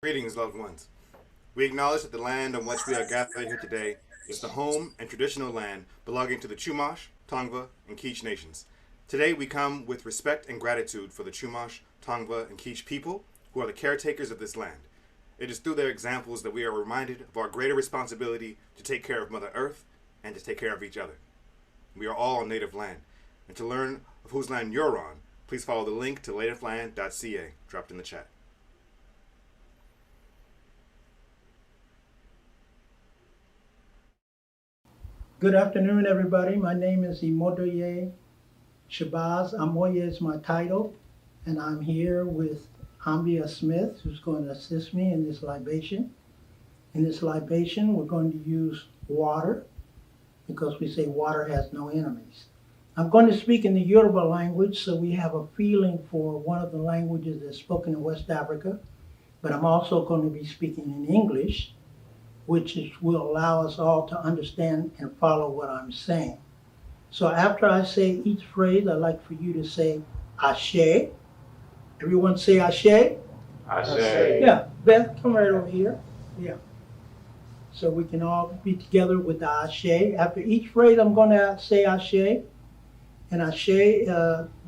Greetings, loved ones. We acknowledge that the land on which we are gathered here today is the home and traditional land belonging to the Chumash, Tongva, and Kizh nations. Today we come with respect and gratitude for the Chumash, Tongva, and Kizh people who are the caretakers of this land. It is through their examples that we are reminded of our greater responsibility to take care of Mother Earth and to take care of each other. We are all on native land, and to learn of whose land you're on, please follow the link to nativeland.ca dropped in the chat. Good afternoon, everybody. My name is Imodoye Shabazz. Amoye is my title, and I'm here with Ambia Smith, who's going to assist me in this libation. In this libation, we're going to use water, because we say water has no enemies. I'm going to speak in the Yoruba language, so we have a feeling for one of the languages that's spoken in West Africa, but I'm also going to be speaking in English, which will allow us all to understand and follow what I'm saying. So after I say each phrase, I'd like for you to say Ashe. Everyone say Ashe? Ashe. Yeah, Beth, come right over here. Yeah. So we can all be together with the Ashe. After each phrase, I'm going to say Ashe. And Ashe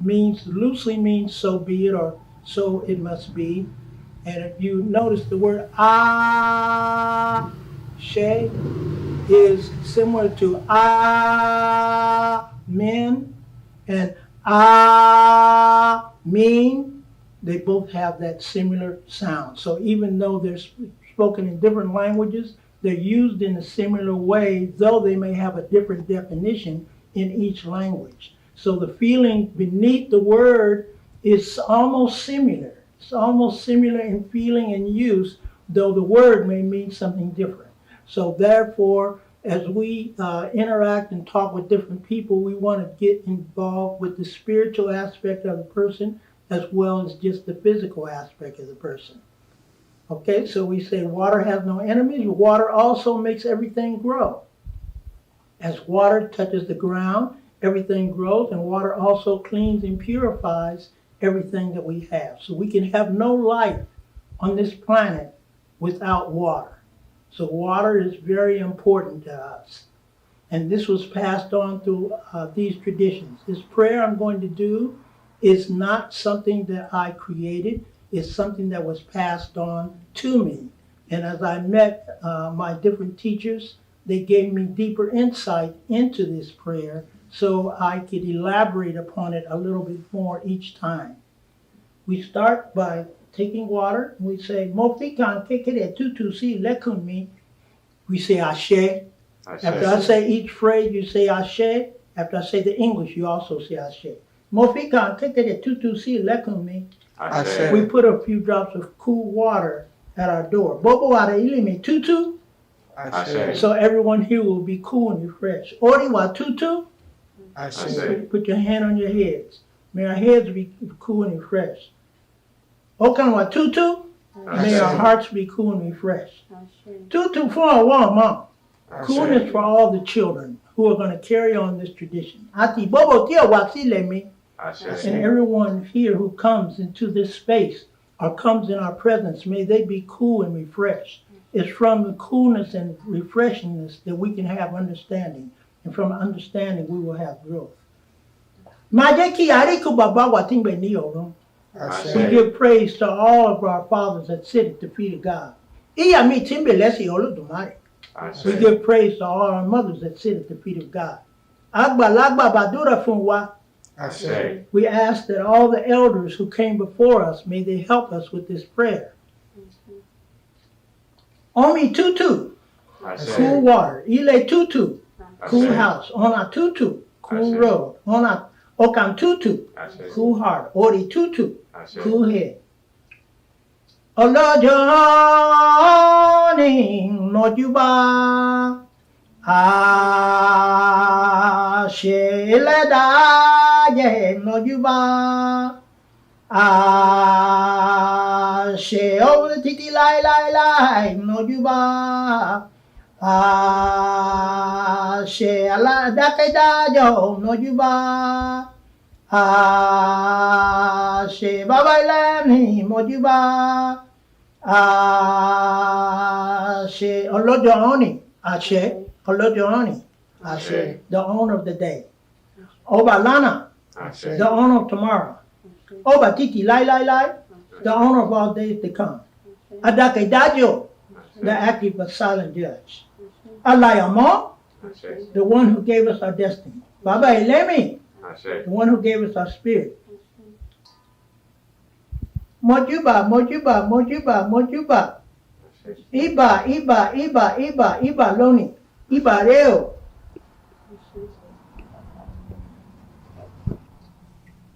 loosely means so be it, or so it must be. And if you notice, the word Ashe is similar to Amen and Amin. They both have that similar sound. So even though they're spoken in different languages, they're used in a similar way, though they may have a different definition in each language. So the feeling beneath the word is almost similar. It's almost similar in feeling and use, though the word may mean something different. So therefore, as we interact and talk with different people, we want to get involved with the spiritual aspect of the person as well as just the physical aspect of the person. Okay, so we say water has no enemies. Water also makes everything grow. As water touches the ground, everything grows, and water also cleans and purifies everything that we have. So we can have no life on this planet without water. So water is very important to us. And this was passed on through these traditions. This prayer I'm going to do is not something that I created. It's something that was passed on to me. And as I met my different teachers, they gave me deeper insight into this prayer so I could elaborate upon it a little bit more each time. We start by taking water, and we say, Mofikan kekere tutu si lekunmi. We say Ashe. After I say each phrase, you say Ashe. After I say the English, you also say Ashe. Mofikan kekere tutu si lekunmi. Ashe. We put a few drops of cool water at our door. Bobo ware ilimi tutu. Ashe. So everyone here will be cool and refreshed. Ori wa tutu. Ashe. Put your hand on your heads. May our heads be cool and refreshed. Okan wa tutu. May our hearts be cool and refreshed. 224 Mom. Coolness for all the children who are going to carry on this tradition. Ati bobo tia waksi lemi. And everyone here who comes into this space or comes in our presence, may they be cool and refreshed. It's from the coolness and refreshingness that we can have understanding. And from understanding, we will have growth. We give praise to all of our fathers that sit at the feet of God. We give praise to all our mothers that sit at the feet of God. We ask that all the elders who came before us, may they help us with this prayer. Omi tutu, cool water. Ile tutu, cool house. Ona tutu, cool road. Ona okam tutu, cool heart. Ori tutu, cool head. Olojoni nojuba, sheleda ye nojuba, she over the titi lai nojuba, she ala dakeda jo nojuba, she baba lani mojuba, she olojoni, ashe olojoni, ashe the owner of the day, obalana, the owner of tomorrow. Oba titi lai, the owner of all days to come. Adake dajo, the active but silent judge. Alayamo, the one who gave us our destiny. Baba Elemi, the one who gave us our spirit. Mojuba, mojuba, mojuba, mojuba. Iba, loni. Iba reo.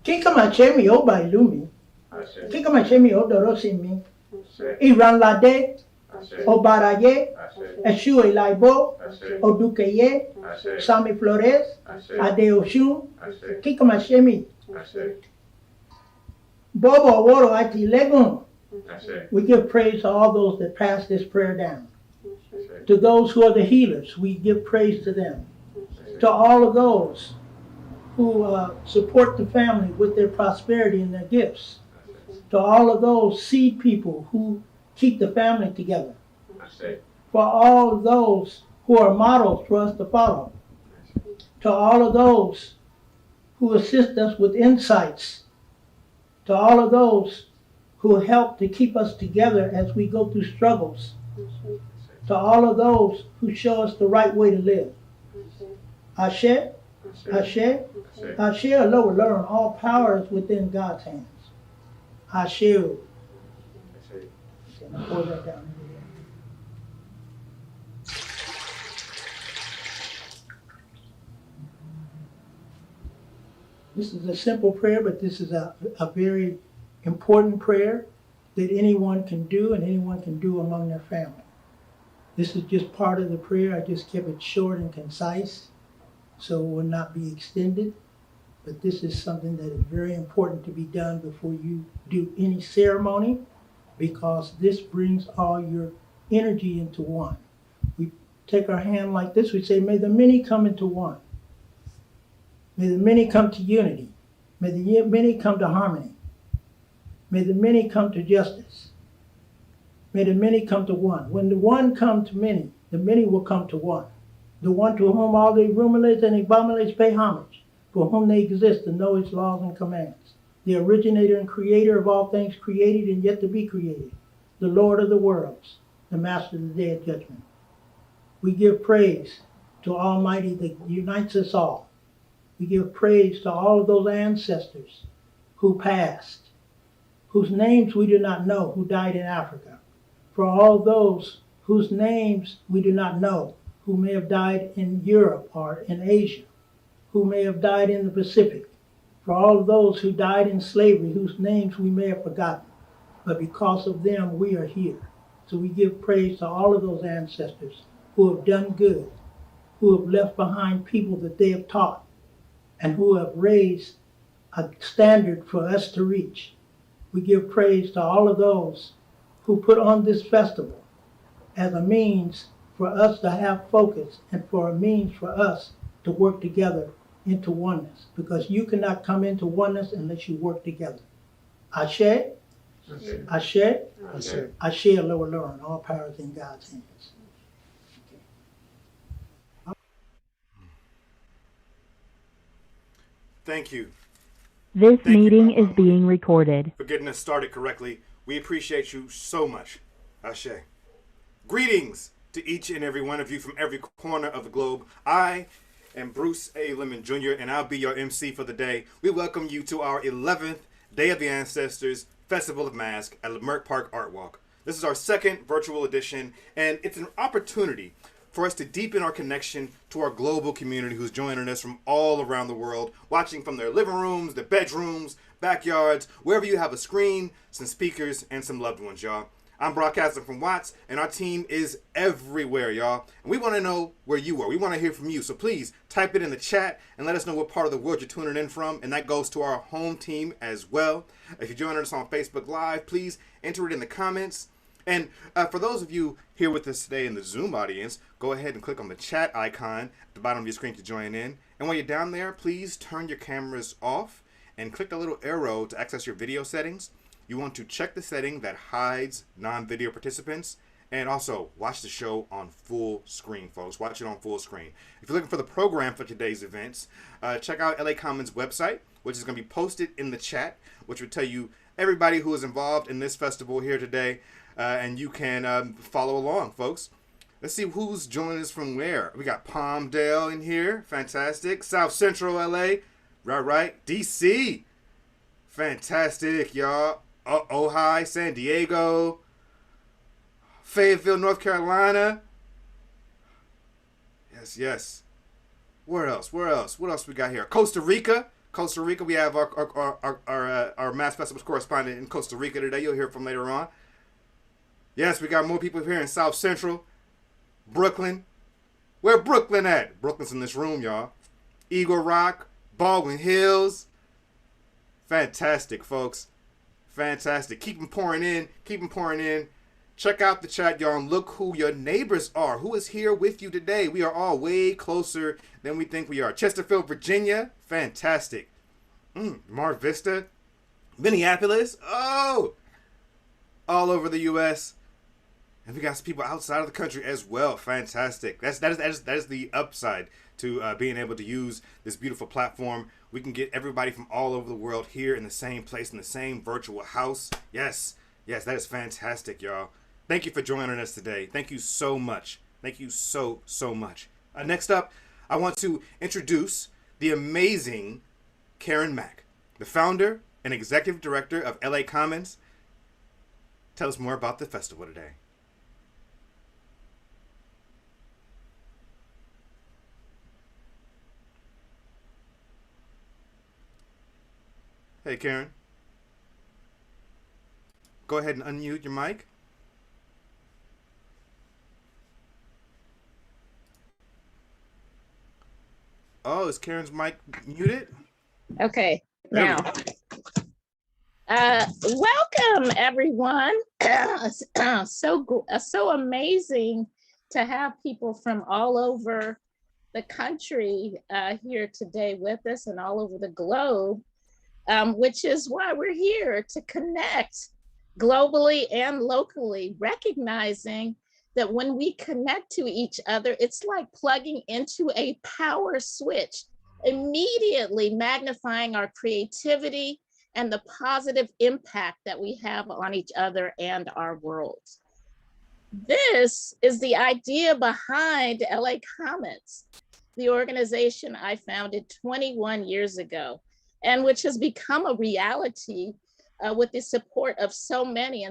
Kika machemi oba ilumi. Kika machemi odorosimi. Iran lade. Obaraye. Eshu elaibo. Odukeye. Sami Flores. Adeoshu. Kika machemi. Bobo woro ati legun. We give praise to all those that pass this prayer down. To those who are the healers, we give praise to them. To all of those who support the family with their prosperity and their gifts. To all of those seed people who keep the family together. For all of those who are models for us to follow. To all of those who assist us with insights. To all of those who help to keep us together as we go through struggles. To all of those who show us the right way to live. Ashe, Ashe, Ashe, lower, learn. All power is within God's hands. Ashe. Pour that down into here. This is a simple prayer, but this is a very important prayer that anyone can do and anyone can do among their family. This is just part of the prayer. I just kept it short and concise so it will not be extended. But this is something that is very important to be done before you do any ceremony, because this brings all your energy into one. We take our hand like this. We say, may the many come into one. May the many come to unity. May the many come to harmony. May the many come to justice. May the many come to one. When the one come to many, the many will come to one. The one to whom all the rumulates and abominates pay homage, for whom they exist and know his laws and commands. The originator and creator of all things created and yet to be created. The Lord of the worlds, the master of the day of judgment. We give praise to Almighty that unites us all. We give praise to all of those ancestors who passed, whose names we do not know, who died in Africa. For all those whose names we do not know, who may have died in Europe or in Asia, who may have died in the Pacific. For all of those who died in slavery, whose names we may have forgotten. But because of them, we are here. So we give praise to all of those ancestors who have done good, who have left behind people that they have taught, and who have raised a standard for us to reach. We give praise to all of those who put on this festival as a means for us to have focus and for a means for us to work together into oneness, because you cannot come into oneness unless you work together. Ashe, Ashe, Ashe, lower, lower, and all powers in God's hands. Thank you. This Thank you, meeting Papa, is being recorded. for getting us started correctly. We appreciate you so much. Ashe. Greetings to each and every one of you from every corner of the globe. I am Bruce A. Lemon Jr., and I'll be your MC for the day. We welcome you to our 11th Day of the Ancestors Festival of Masks at Leimert Park Art Walk. This is our second virtual edition, and it's an opportunity for us to deepen our connection to our global community who's joining us from all around the world, watching from their living rooms, their bedrooms, backyards, wherever you have a screen, some speakers, and some loved ones, y'all. I'm broadcasting from Watts, and our team is everywhere, y'all. And we want to know where you are. We want to hear from you. So please type it in the chat and let us know what part of the world you're tuning in from. And that goes to our home team as well. If you're joining us on Facebook Live, please enter it in the comments. And for those of you here with us today in the Zoom audience, go ahead and click on the chat icon at the bottom of your screen to join in. And while you're down there, please turn your cameras off and click the little arrow to access your video settings. You want to check the setting that hides non-video participants, and also watch the show on full screen, folks. Watch it on full screen. If you're looking for the program for today's events, check out LA Commons website, which is going to be posted in the chat, which will tell you everybody who is involved in this festival here today, and you can follow along, folks. Let's see who's joining us from where. We got Palmdale in here. Fantastic. South Central LA. Right. DC. Fantastic, y'all. Ojai, San Diego, Fayetteville, North Carolina. Yes. Where else? What else we got here? Costa Rica. We have our Mass Festivals correspondent in Costa Rica today. You'll hear from later on. Yes, we got more people here in South Central. Brooklyn. Where Brooklyn at? Brooklyn's in this room, y'all. Eagle Rock, Baldwin Hills. Fantastic, folks. Fantastic. Keep them pouring in. Check out the chat, y'all, and look who your neighbors are. Who is here with you today? We are all way closer than we think we are. Chesterfield, Virginia. Fantastic. Mar Vista. Minneapolis. Oh! All over the U.S. And we got some people outside of the country as well. Fantastic. That is the upside to being able to use this beautiful platform. We can get everybody from all over the world here in the same place, in the same virtual house. Yes, that is fantastic, y'all. Thank you for joining us today. Thank you so much. Thank you so much. Next up, I want to introduce the amazing Camrynn Mack, the founder and executive director of LA Commons. Tell us more about the festival today. Hey, Karen. Go ahead and unmute your mic. Oh, is Karen's mic muted? Okay, now. Welcome, everyone. So amazing to have people from all over the country here today with us and all over the globe. Which is why we're here, to connect globally and locally, recognizing that when we connect to each other, it's like plugging into a power switch, immediately magnifying our creativity and the positive impact that we have on each other and our world. This is the idea behind LA Commons, the organization I founded 21 years ago, and which has become a reality with the support of so many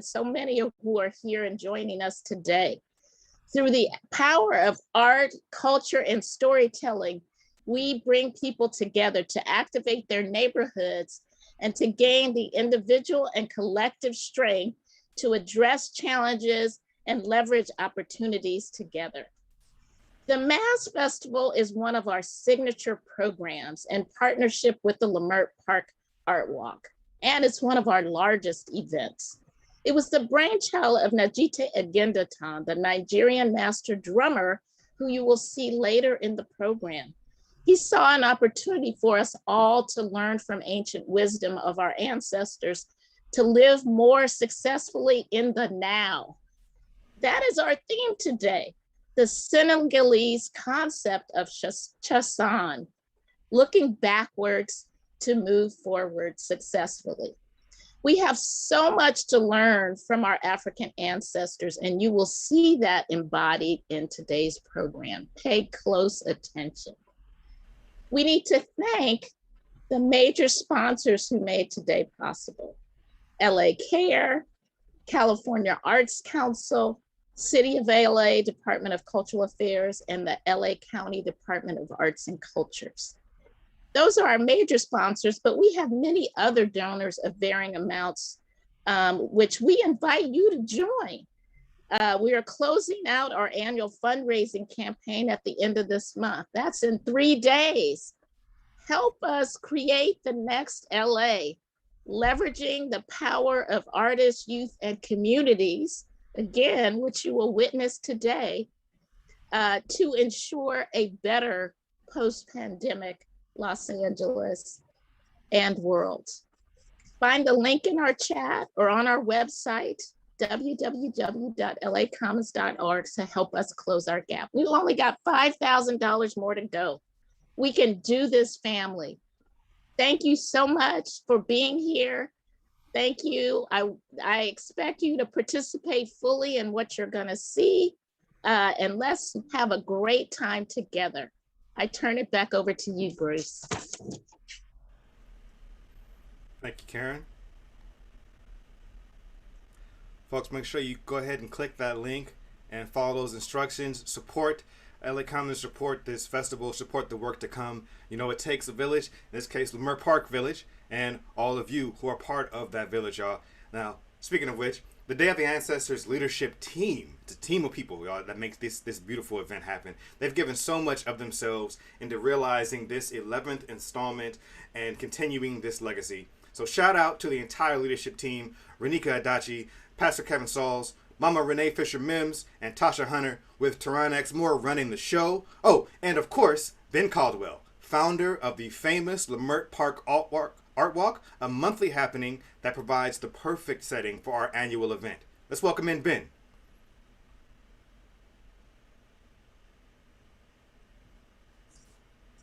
who are here and joining us today. Through the power of art, culture, and storytelling, we bring people together to activate their neighborhoods and to gain the individual and collective strength to address challenges and leverage opportunities together. The Mass Festival is one of our signature programs in partnership with the Leimert Park Art Walk, and it's one of our largest events. It was the brainchild of Najite Agindotan, the Nigerian master drummer, who you will see later in the program. He saw an opportunity for us all to learn from ancient wisdom of our ancestors, to live more successfully in the now. That is our theme today, the Senegalese concept of cha-sahn, looking backwards to move forward successfully. We have so much to learn from our African ancestors, and you will see that embodied in today's program. Pay close attention. We need to thank the major sponsors who made today possible: LA Care, California Arts Council, City of LA Department of Cultural Affairs, and the LA County Department of Arts and Cultures. Those are our major sponsors, but we have many other donors of varying amounts, which we invite you to join. We are closing out our annual fundraising campaign at the end of this month. That's in 3 days. Help us create the next LA, leveraging the power of artists, youth, and communities, again, which you will witness today, to ensure a better post-pandemic Los Angeles and world. Find the link in our chat or on our website, www.lacommons.org, to help us close our gap. We've only got $5,000 more to go. We can do this, family. Thank you so much for being here. Thank you. I expect you to participate fully in what you're going to see, and let's have a great time together. I turn it back over to you, Bruce. Thank you, Karen. Folks, make sure you go ahead and click that link and follow those instructions. Support LA Commons, support this festival, support the work to come. You know, it takes a village, in this case, Leimert Park Village, and all of you who are part of that village, y'all. Now, speaking of which, the Day of the Ancestors leadership team, it's a team of people, y'all, that makes this beautiful event happen. They've given so much of themselves into realizing this 11th installment and continuing this legacy. So shout out to the entire leadership team: Ranika Adachi, Pastor Kevin Sauls, Mama Rene Fisher-Mims, and Tasha Hunter, with Tehran X Moore running the show. Oh, and of course, Ben Caldwell, founder of the famous Leimert Park Art Walk, a monthly happening that provides the perfect setting for our annual event. Let's welcome in Ben.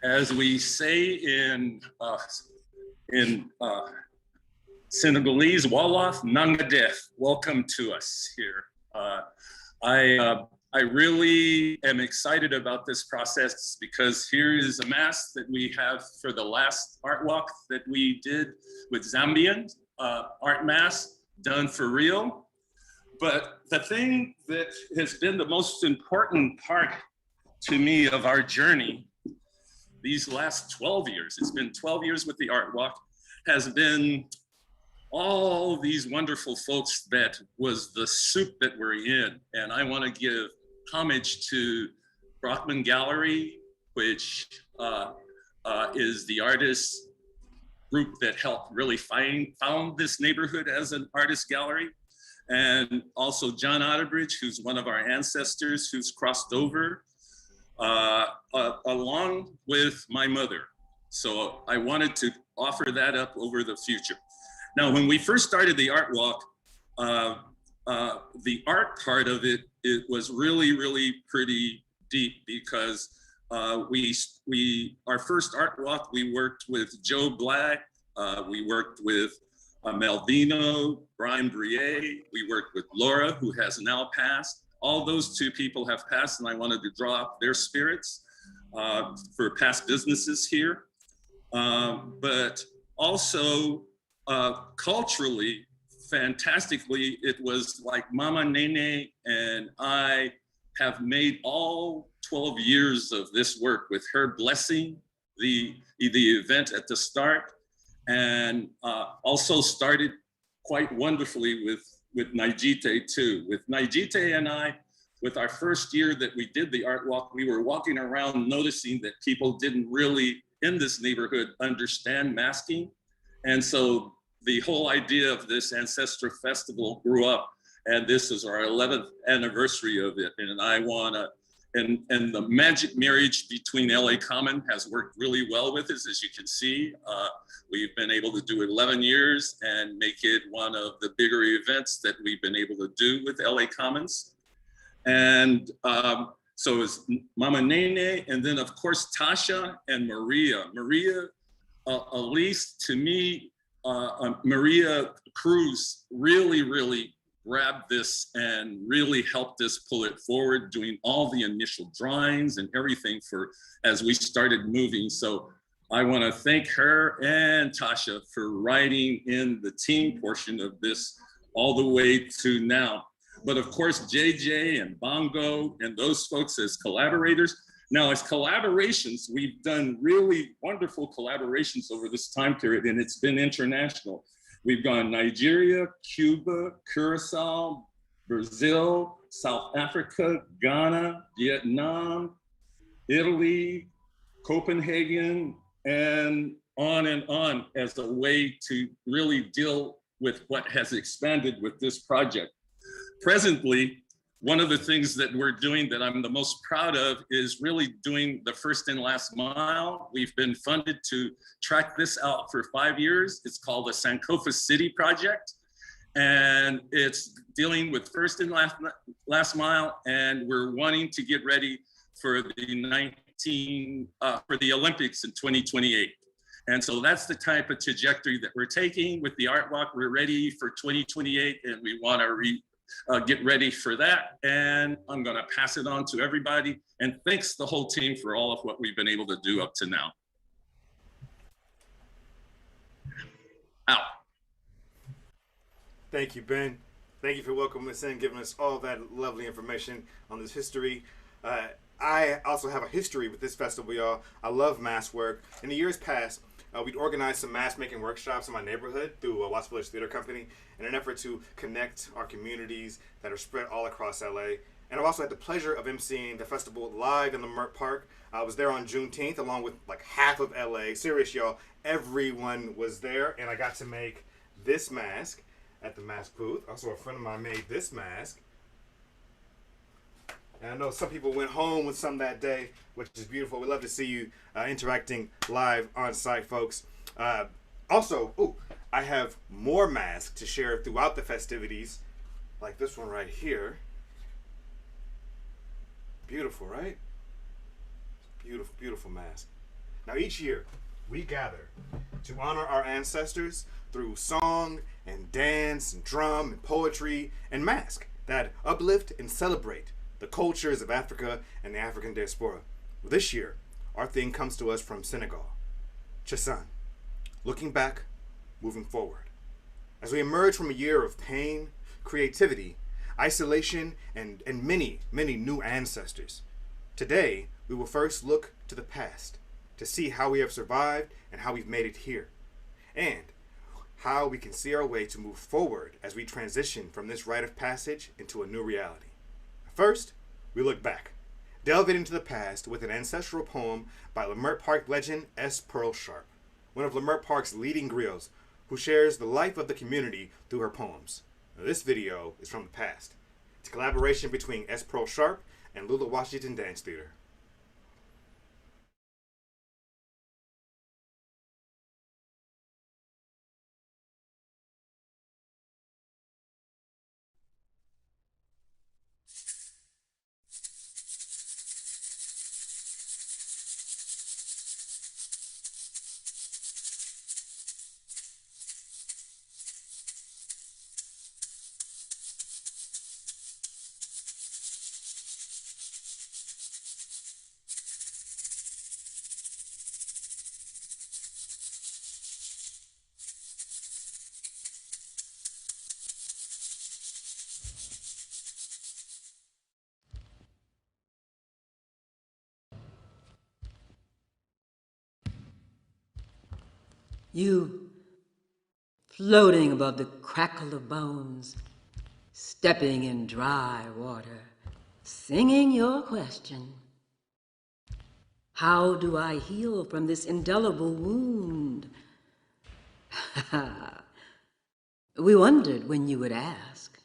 As we say in Senegalese, Wolof, Nangadef, welcome to us here. I really am excited about this process because here is a mass that we have for the last art walk that we did with Zambian art mass done for real. But the thing that has been the most important part to me of our journey these last 12 years, it's been 12 years with the art walk, has been all these wonderful folks that was the soup that we're in. And I want to give homage to Brockman Gallery, which is the artist group that helped really found this neighborhood as an artist gallery. And also John Otterbridge, who's one of our ancestors who's crossed over, along with my mother. So I wanted to offer that up over the future. Now, when we first started the art walk, the art part of it was really pretty deep because our first art walk, we worked with Joe Black, we worked with Melvino, Brian Briere, we worked with Laura, who has now passed. All those two people have passed, and I wanted to draw up their spirits for past businesses here. But also culturally, fantastically, it was like Mama Nene and I have made all 12 years of this work with her blessing the event at the start, and also started quite wonderfully with Najite too. With Najite and I, with our first year that we did the art walk, we were walking around noticing that people didn't really in this neighborhood understand masking. And so the whole idea of this Ancestor Festival grew up, and this is our 11th anniversary of it. And I wanna, and the magic marriage between LA Common has worked really well with us, as you can see. We've been able to do 11 years and make it one of the bigger events that we've been able to do with LA Commons. And so it's Mama Nene, and then of course, Tasha and Maria. Maria, at least to me, Maria Cruz really grabbed this and really helped us pull it forward, doing all the initial drawings and everything for as we started moving. So I want to thank her and Tasha for writing in the team portion of this all the way to now. But of course, JJ and Bongo and those folks as collaborators. Now, as collaborations, we've done really wonderful collaborations over this time period, and it's been international. We've gone Nigeria, Cuba, Curacao, Brazil, South Africa, Ghana, Vietnam, Italy, Copenhagen, and on as a way to really deal with what has expanded with this project. Presently, one of the things that we're doing that I'm the most proud of is really doing the first and last mile. We've been funded to track this out for 5 years. It's called the Sankofa City Project. And it's dealing with first and last mile. And we're wanting to get ready for the Olympics in 2028. And so that's the type of trajectory that we're taking with the Art Walk. We're ready for 2028 and we want to get ready for that. And I'm gonna pass it on to everybody. And thanks the whole team for all of what we've been able to do up to now. Out. Thank you, Ben. Thank you for welcoming us in, giving us all that lovely information on this history. I also have a history with this festival, y'all. I love mask work. In the years past, we'd organize some mask making workshops in my neighborhood through a Watts Village Theater Company in an effort to connect our communities that are spread all across LA. And I've also had the pleasure of emceeing the festival live in Leimert Park. I was there on Juneteenth along with like half of LA. Serious, y'all. Everyone was there, and I got to make this mask at the mask booth. Also, a friend of mine made this mask. And I know some people went home with some that day, which is beautiful. We love to see you interacting live on site, folks. Also, I have more masks to share throughout the festivities, like this one right here. Beautiful, right? Beautiful, beautiful mask. Now, each year, we gather to honor our ancestors through song and dance and drum and poetry and mask that uplift and celebrate the cultures of Africa and the African Diaspora. Well, this year, our theme comes to us from Senegal, cha-sahn, looking back, moving forward. As we emerge from a year of pain, creativity, isolation, and many, many new ancestors, today we will first look to the past to see how we have survived and how we've made it here, and how we can see our way to move forward as we transition from this rite of passage into a new reality. First, we look back, delve into the past with an ancestral poem by Leimert Park legend S. Pearl Sharp, one of Leimert Park's leading griots, who shares the life of the community through her poems. Now, this video is from the past. It's a collaboration between S. Pearl Sharp and Lula Washington Dance Theater. You, floating above the crackle of bones, stepping in dry water, singing your question. How do I heal from this indelible wound? We wondered when you would ask.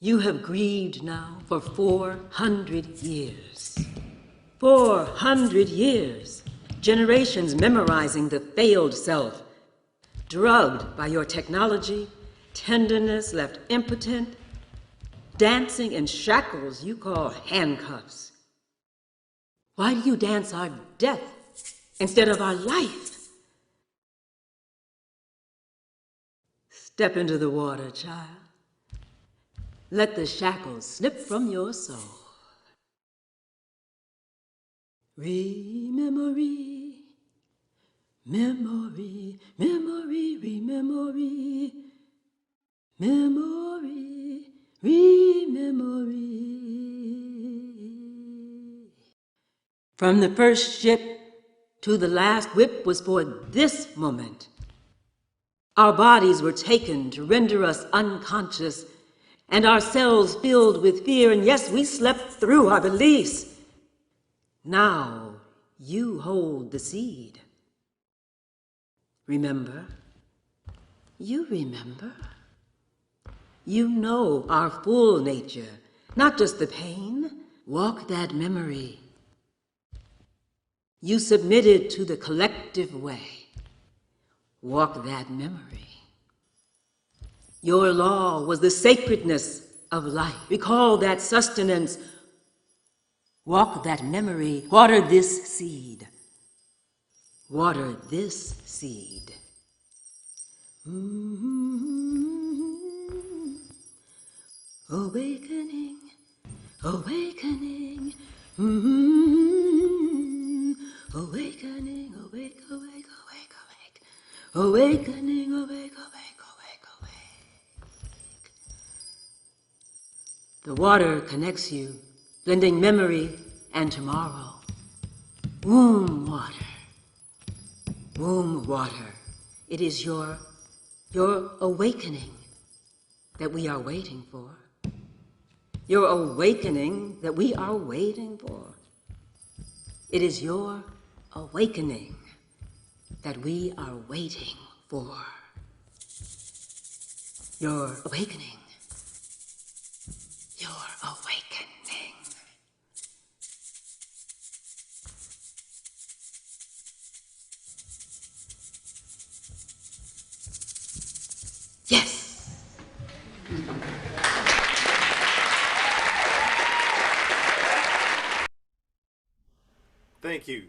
You have grieved now for 400 years. 400 years. Generations memorizing the failed self, drugged by your technology, tenderness left impotent, dancing in shackles you call handcuffs. Why do you dance our death instead of our life? Step into the water, child. Let the shackles slip from your soul. Memory, memory, memory, memory, memory, memory. From the first ship to the last whip was for this moment. Our bodies were taken to render us unconscious, and our cells filled with fear, and yes, we slept through our beliefs. Now you hold the seed. Remember? You remember? You know our full nature, not just the pain. Walk that memory. You submitted to the collective way. Walk that memory. Your law was the sacredness of life. Recall that sustenance. Walk that memory. Water this seed. Water this seed. Awakening, awakening. Awakening, awake, awake, awake, awake. Awakening, awake, awake, awake, awake. The water connects you, blending memory and tomorrow. Womb water. Womb water. It is your awakening that we are waiting for. Your awakening that we are waiting for. It is your awakening that we are waiting for. Your awakening. Your awakening. Yes.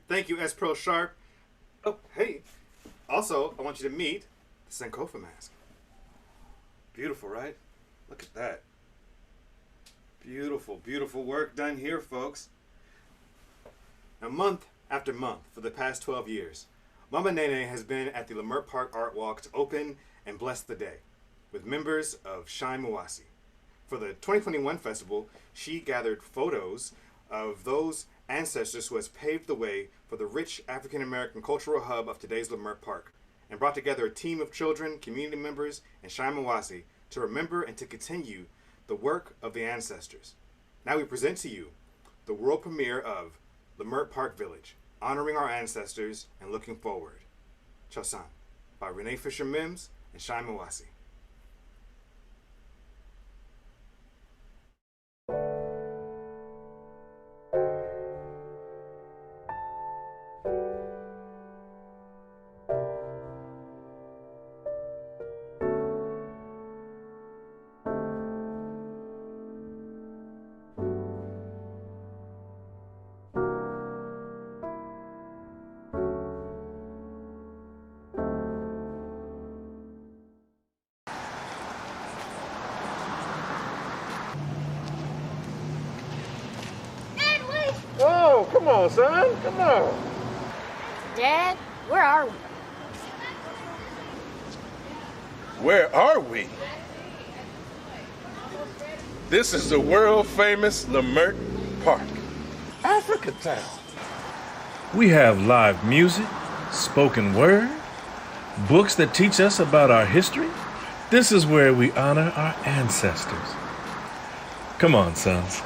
Thank you, S. Pro Sharp. Oh, hey. Also, I want you to meet the Sankofa mask. Beautiful, right? Look at that. Beautiful, beautiful work done here, folks. Now, month after month for the past 12 years, Mama Nene has been at the Leimert Park Art Walk to open and bless the day with members of S.H.I.N.E MUWASI. For the 2021 festival, she gathered photos of those ancestors who has paved the way for the rich African-American cultural hub of today's Leimert Park, and brought together a team of children, community members, and S.H.I.N.E MUWASI to remember and to continue the work of the ancestors. Now we present to you the world premiere of Leimert Park Village, honoring our ancestors and looking forward. Cha-sahn by Rene Fisher-Mims and S.H.I.N.E MUWASI. Oh, come on, son. Come on. Dad, where are we? Where are we? This is the world-famous Leimert Park, Africa Town. We have live music, spoken word, books that teach us about our history. This is where we honor our ancestors. Come on, sons.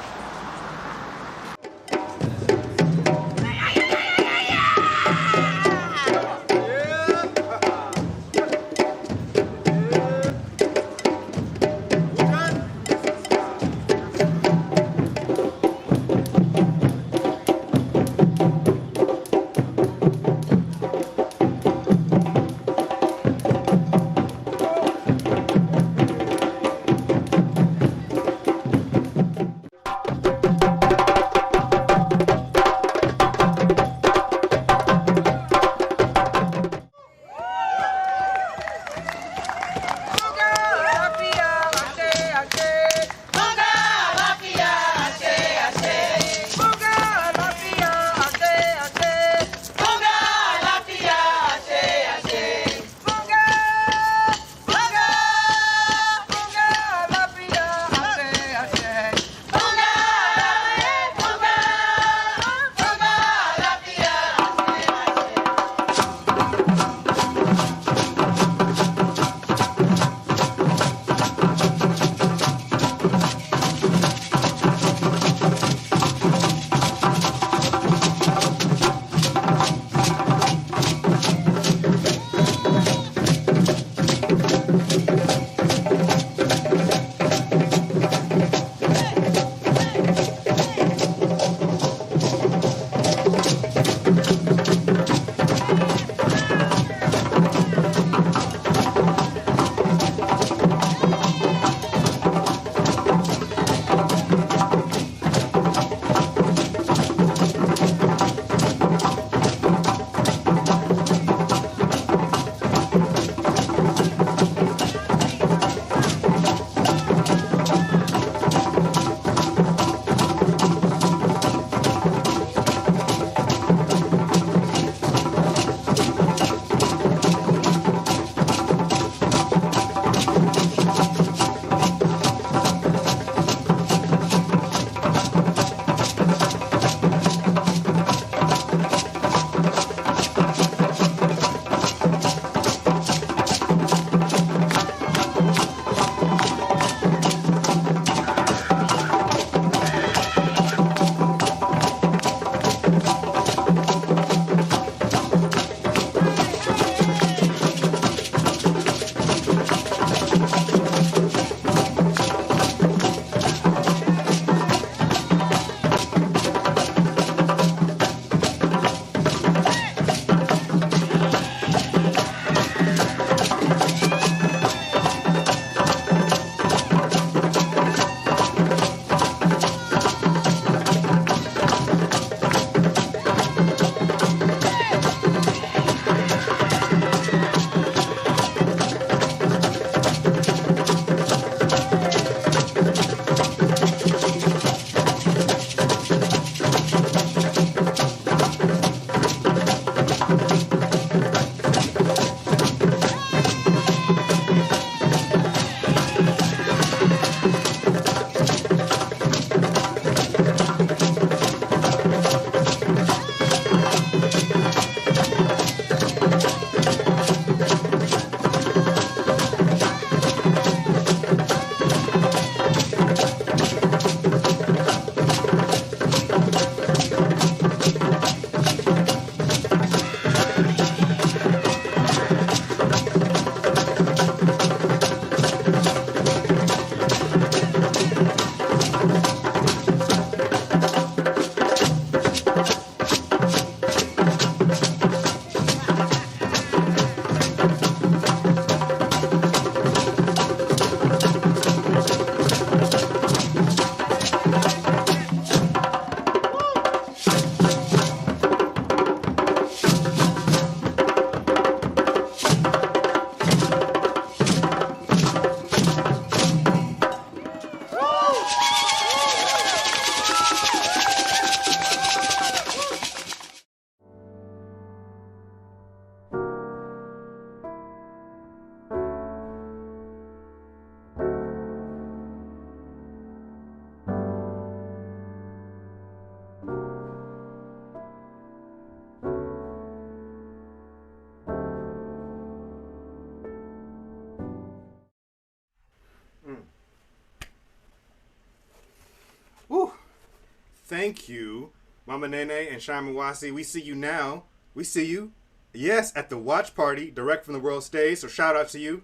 Thank you, Mama Nene and Shine MUWASI. We see you now. We see you. Yes, at the watch party, direct from the world stage, so shout out to you.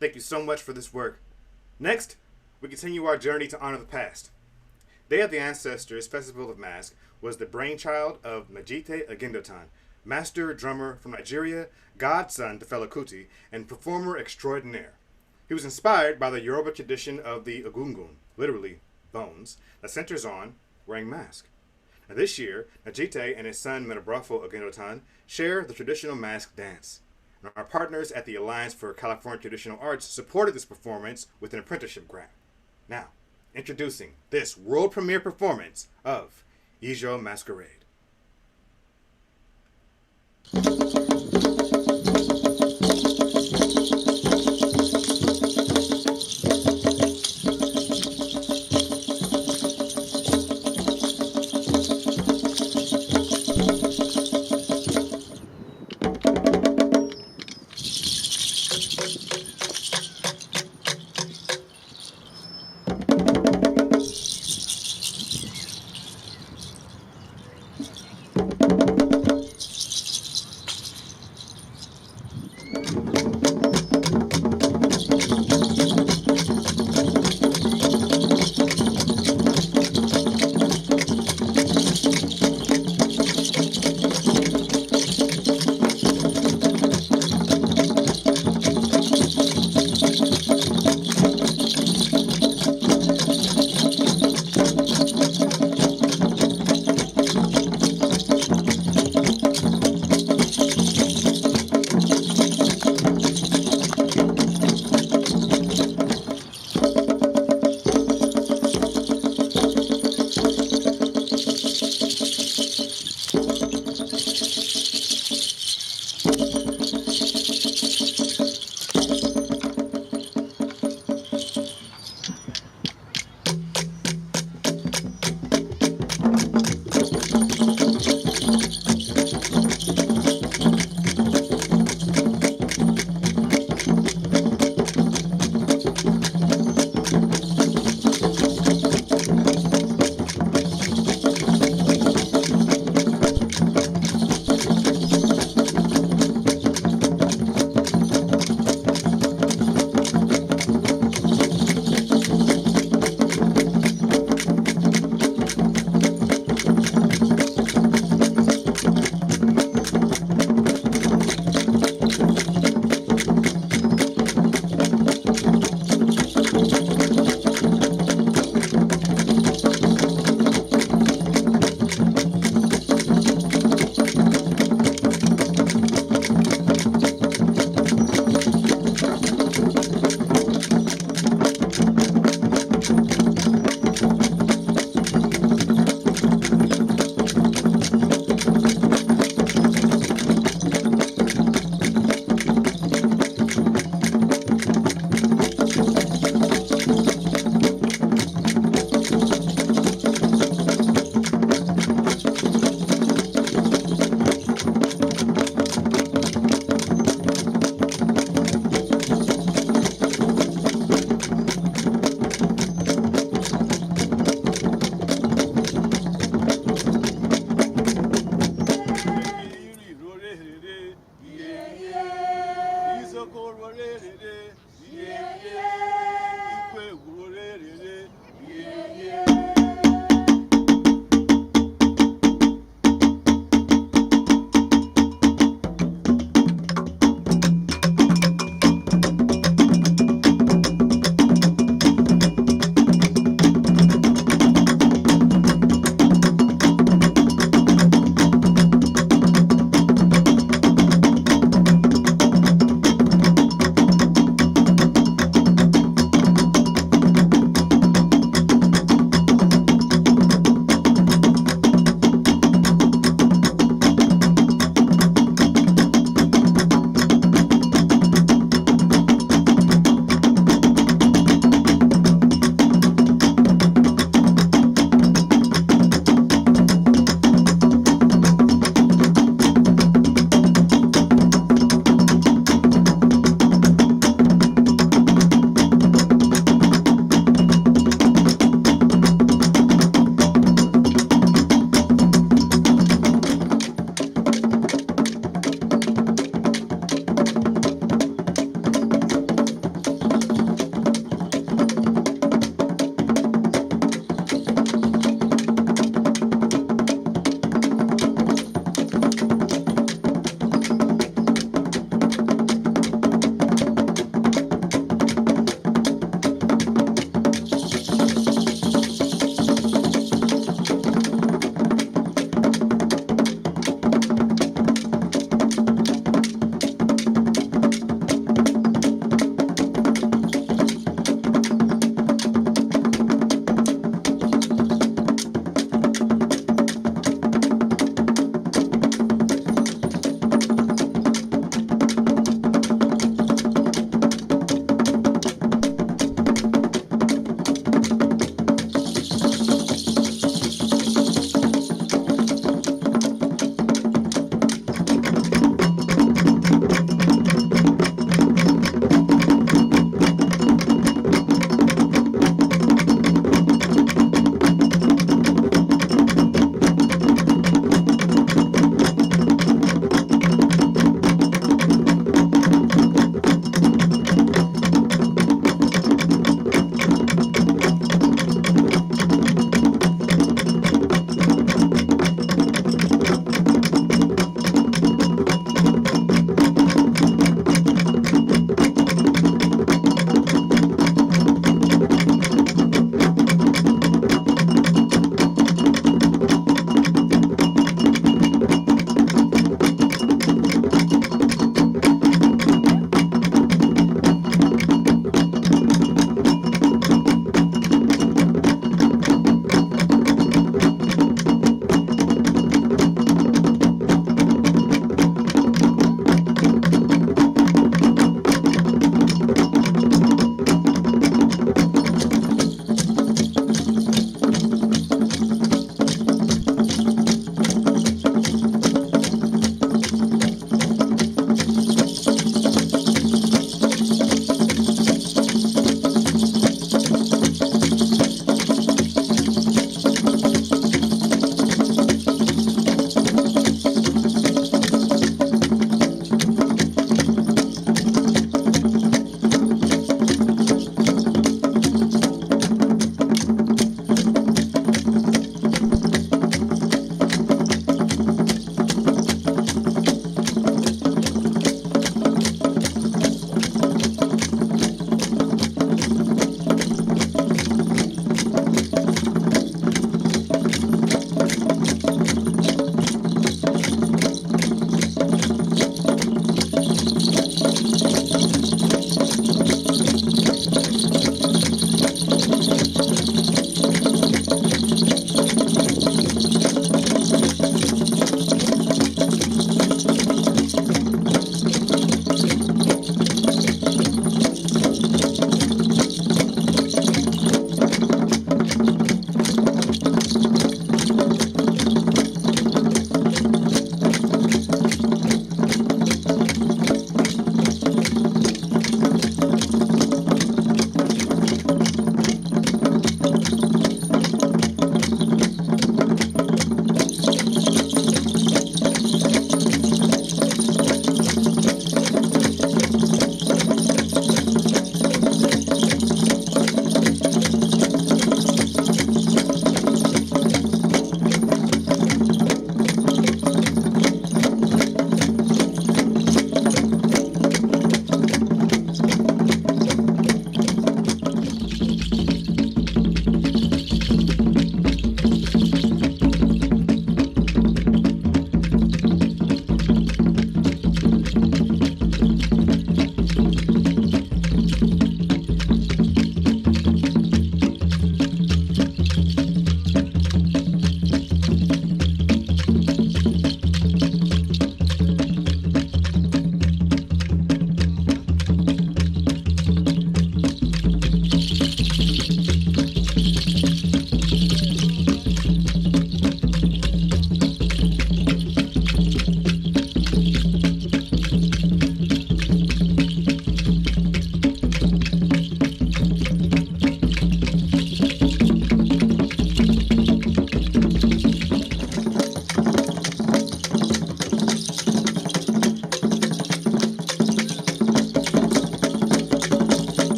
Thank you so much for this work. Next, we continue our journey to honor the past. Day of the Ancestors Festival of Masque was the brainchild of Najite Agindotan, master drummer from Nigeria, godson to Fela Kuti, and performer extraordinaire. He was inspired by the Yoruba tradition of the Egungun, literally bones, that centers on wearing masks. Now this year, Najite and his son Menabrafo Agindotan share the traditional mask dance. And our partners at the Alliance for California Traditional Arts supported this performance with an apprenticeship grant. Now, introducing this world premiere performance of Ijo Masquerade.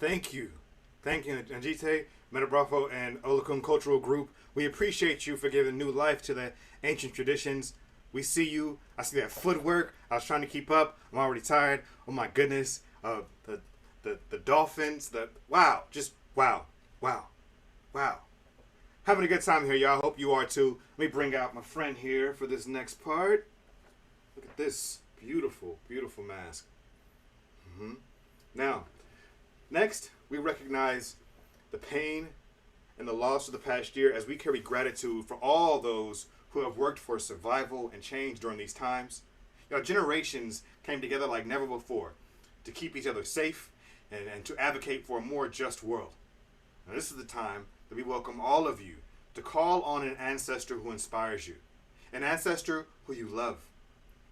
Thank you. Thank you, Najite, Metabrafo, and Olokun Cultural Group. We appreciate you for giving new life to the ancient traditions. We see you. I see that footwork. I was trying to keep up. I'm already tired. Oh my goodness. The dolphins. Wow. Just wow. Wow. Wow. Having a good time here, y'all. Hope you are too. Let me bring out my friend here for this next part. Look at this beautiful, beautiful mask. Now, next, we recognize the pain and the loss of the past year as we carry gratitude for all those who have worked for survival and change during these times. Generations came together like never before to keep each other safe and to advocate for a more just world. Now, this is the time that we welcome all of you to call on an ancestor who inspires you, an ancestor who you love.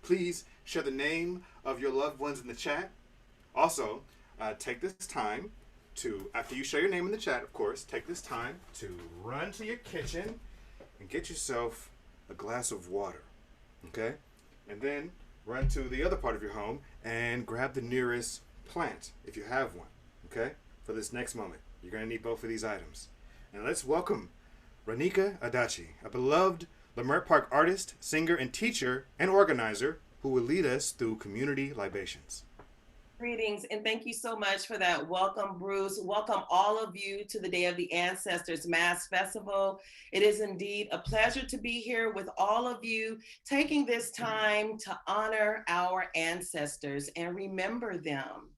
Please share the name of your loved ones in the chat. Also, take this time to, after you share your name in the chat, of course, take this time to run to your kitchen and get yourself a glass of water, okay? And then run to the other part of your home and grab the nearest plant, if you have one, okay? For this next moment, you're gonna need both of these items. And let's welcome Ranika Adachi, a beloved Leimert Park artist, singer, and teacher, and organizer who will lead us through community libations. Greetings, and thank you so much for that. Welcome, Bruce. Welcome all of you to the Day of the Ancestors Mass Festival. It is indeed a pleasure to be here with all of you, taking this time to honor our ancestors and remember them.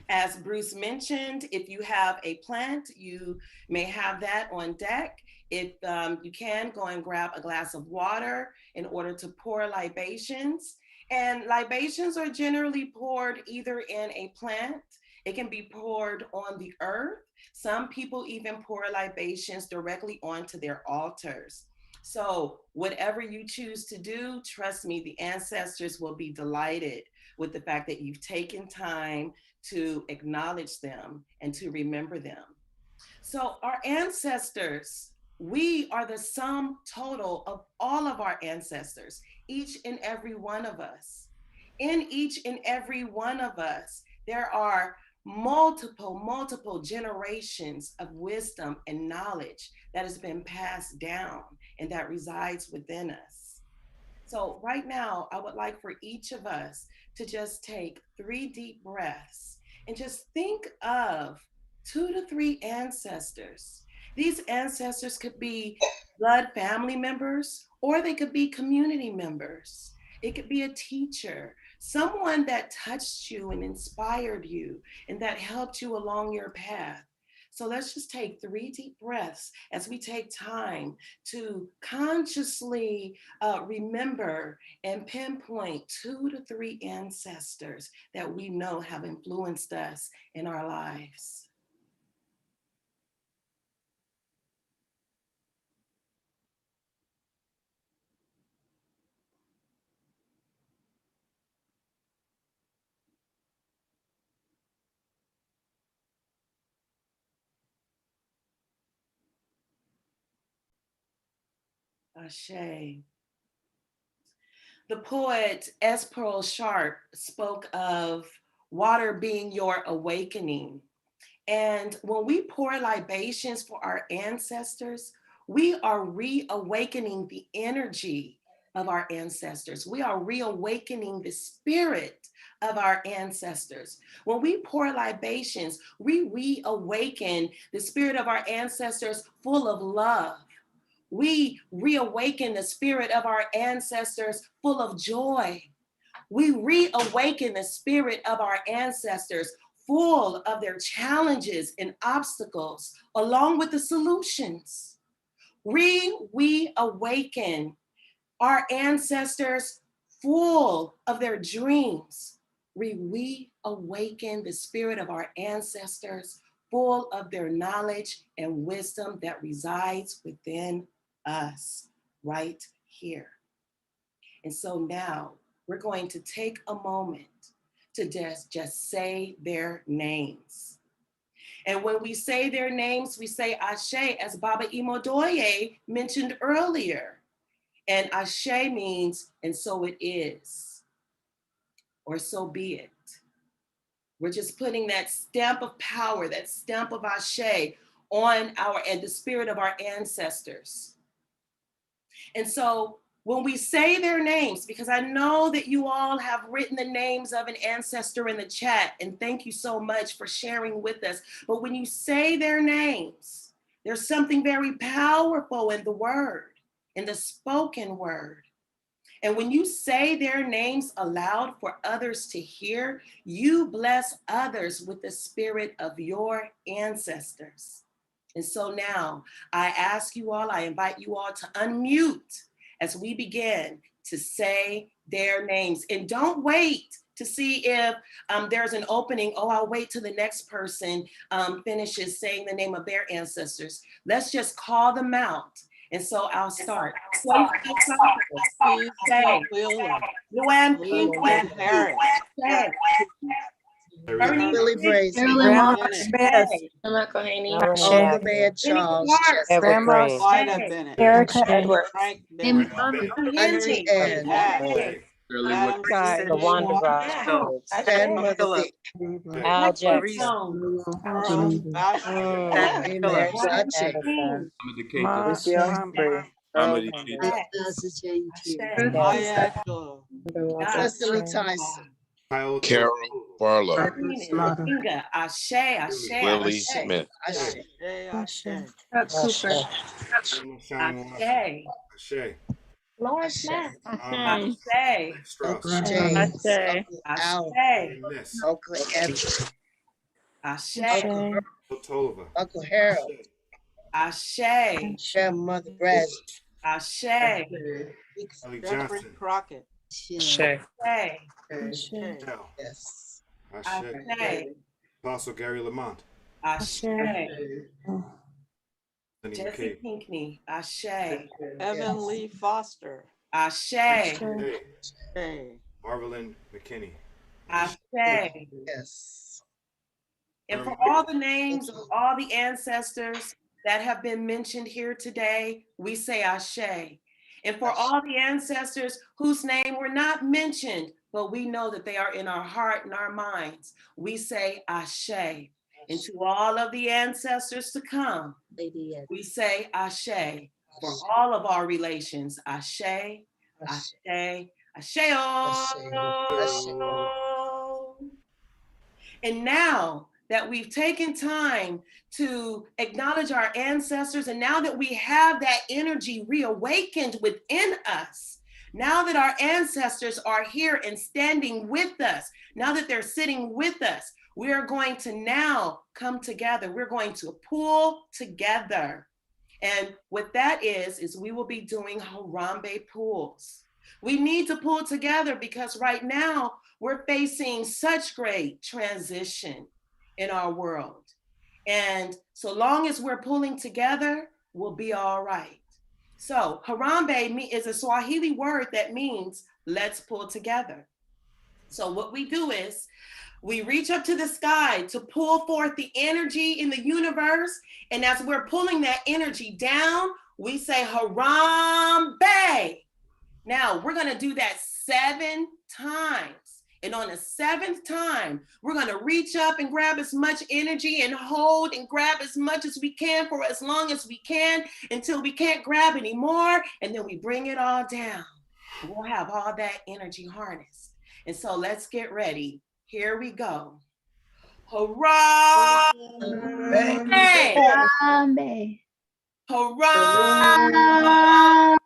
As Bruce mentioned, if you have a plant, you may have that on deck. If you can, go and grab a glass of water in order to pour libations. And libations are generally poured either in a plant, it can be poured on the earth. Some people even pour libations directly onto their altars. So whatever you choose to do, trust me, the ancestors will be delighted with the fact that you've taken time to acknowledge them and to remember them. So our ancestors, we are the sum total of all of our ancestors, each and every one of us. In each and every one of us, there are multiple generations of wisdom and knowledge that has been passed down and that resides within us. So right now, I would like for each of us to just take 3 deep breaths and just think of 2 to 3 ancestors. These ancestors could be blood family members, or they could be community members. It could be a teacher, someone that touched you and inspired you and that helped you along your path. So let's just take 3 deep breaths as we take time to consciously remember and pinpoint 2 to 3 ancestors that we know have influenced us in our lives. Ashe. The poet S. Pearl Sharp spoke of water being your awakening. And when we pour libations for our ancestors, we are reawakening the energy of our ancestors. We are reawakening the spirit of our ancestors. When we pour libations, we reawaken the spirit of our ancestors full of love. We reawaken the spirit of our ancestors full of joy. We reawaken the spirit of our ancestors full of their challenges and obstacles, along with the solutions. We awaken our ancestors full of their dreams. We awaken the spirit of our ancestors full of their knowledge and wisdom that resides within us right here. And so now we're going to take a moment to just say their names. And when we say their names, we say Ashe, as Baba Imodoye mentioned earlier. And Ashe means, and so it is, or so be it. We're just putting that stamp of power, that stamp of Ashe on the spirit of our ancestors. And so when we say their names, because I know that you all have written the names of an ancestor in the chat, and thank you so much for sharing with us. But when you say their names, there's something very powerful in the word, in the spoken word. And when you say their names aloud for others to hear, you bless others with the spirit of your ancestors. And so now I ask you all, I invite you all to unmute as we begin to say their names. And don't wait to see if there's an opening. Oh, I'll wait till the next person finishes saying the name of their ancestors. Let's just call them out. And so I'll start. Luann Harris. Billy Brazy. Grandma Smith. Grandma Kehinde. Olga Bear Charles. Grandma Ida Bennett. Erica Edwards. Frank Bennett. Auntie Ann. Wanda Rhodes. Grandmother Dick. Al Jackson. Cecily Tyson. Carol Barlow. Ashe. Willie Smith. Ashe. Lord Smith. James. Uncle Edward. Uncle Harold. Grandmother Bradley. Jeffrey Crockett. Yes. Apostle Gary Lamont. Jesse Pinckney. Evan Lee Foster. Marvelyn McKinney. Yes. And for all the names of all the ancestors that have been mentioned here today, we say Ashe. And for all the ancestors whose name were not mentioned, but we know that they are in our heart and our minds, we say Ashe. And to all of the ancestors to come, we say Ashe. For all of our relations, Ashe, Ashe, Ashe-o. And now that we've taken time to acknowledge our ancestors, and now that we have that energy reawakened within us, now that our ancestors are here and standing with us, now that they're sitting with us, we are going to now come together. We're going to pull together. And what that is we will be doing Harambe pulls. We need to pull together because right now we're facing such great transition in our world. And so long as we're pulling together, we'll be all right. So Harambe is a Swahili word that means let's pull together. So what we do is we reach up to the sky to pull forth the energy in the universe. And as we're pulling that energy down, we say Harambe. Now we're gonna do that 7 times. And on the 7th time, we're gonna reach up and grab as much energy and hold and grab as much as we can for as long as we can until we can't grab anymore. And then we bring it all down. We'll have all that energy harnessed. And so let's get ready. Here we go. Harambe. Harambe. Harambe.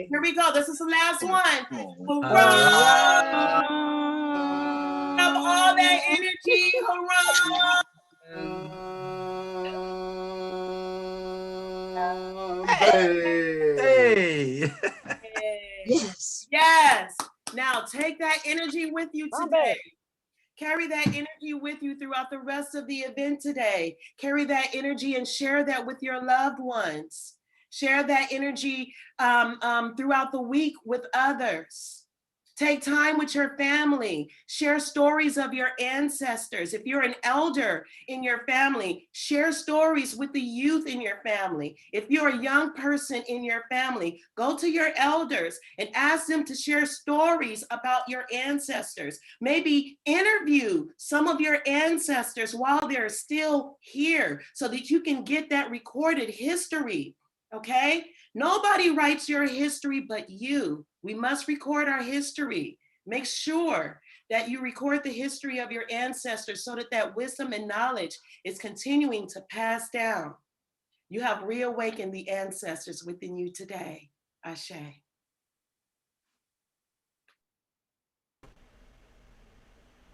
Here we go. This is the last one. Have all that energy. Hey. Yes. Yes. Now take that energy with you today. Carry that energy with you throughout the rest of the event today. Carry that energy and share that with your loved ones. Share that energy throughout the week with others. Take time with your family. Share stories of your ancestors. If you're an elder in your family, share stories with the youth in your family. If you're a young person in your family, go to your elders and ask them to share stories about your ancestors. Maybe interview some of your ancestors while they're still here so that you can get that recorded history, okay? Nobody writes your history but you. We must record our history. Make sure that you record the history of your ancestors so that that wisdom and knowledge is continuing to pass down. You have reawakened the ancestors within you today. Ashe.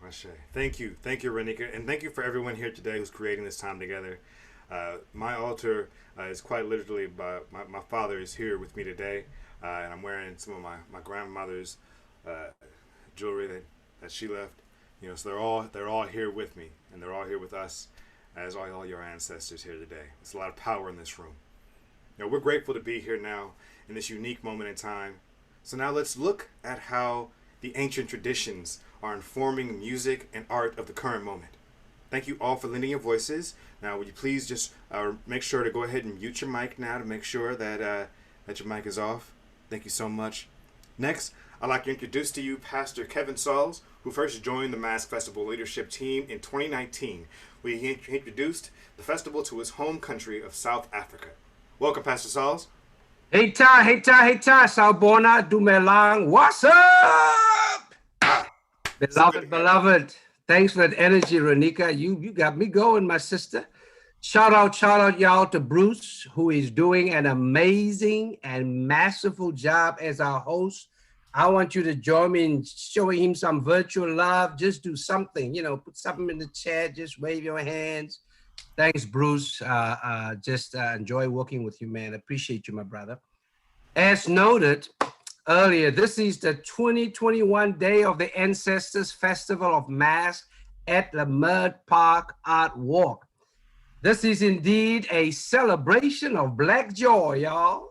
Ashe. Thank you, Ranika, and thank you for everyone here today who's creating this time together. My altar is quite literally, my father is here with me today, and I'm wearing some of my grandmother's jewelry that she left. You know, so they're all here with me, and they're all here with us, as are all your ancestors here today. There's a lot of power in this room. You know, we're grateful to be here now in this unique moment in time. So now let's look at how the ancient traditions are informing music and art of the current moment. Thank you all for lending your voices. Now, would you please just make sure to go ahead and mute your mic now to make sure that that your mic is off. Thank you so much. Next, I'd like to introduce to you Pastor Kevin Sauls, who first joined the Masque Festival leadership team in 2019, where he introduced the festival to his home country of South Africa. Welcome, Pastor Sauls. Hey ta, Sawubona, Dumelang, what's up? Beloved, thanks for that energy, Ranika. You got me going, my sister. Shout out y'all to Bruce, who is doing an amazing and masterful job as our host. I want you to join me in showing him some virtual love. Just do something, you know, put something in the chat, just wave your hands. Thanks, Bruce. Just enjoy working with you, man. Appreciate you, my brother. As noted earlier, this is the 2021 Day of the Ancestors Festival of Masque at Leimert Park Art Walk. This is indeed a celebration of Black joy, y'all.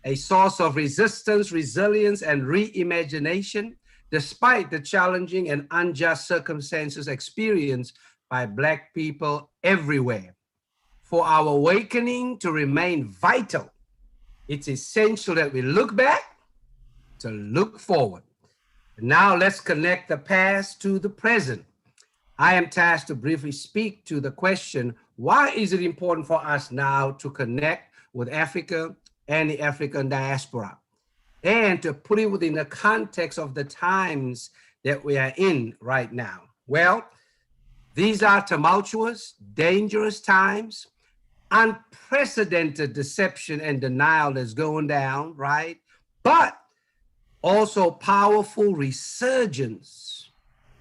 A source of resistance, resilience, and reimagination, despite the challenging and unjust circumstances experienced by Black people everywhere. For our awakening to remain vital, it's essential that we look back to look forward. Now let's connect the past to the present. I am tasked to briefly speak to the question, why is it important for us now to connect with Africa and the African diaspora, and to put it within the context of the times that we are in right now? Well, these are tumultuous, dangerous times, unprecedented deception and denial that's going down, right? But also powerful resurgence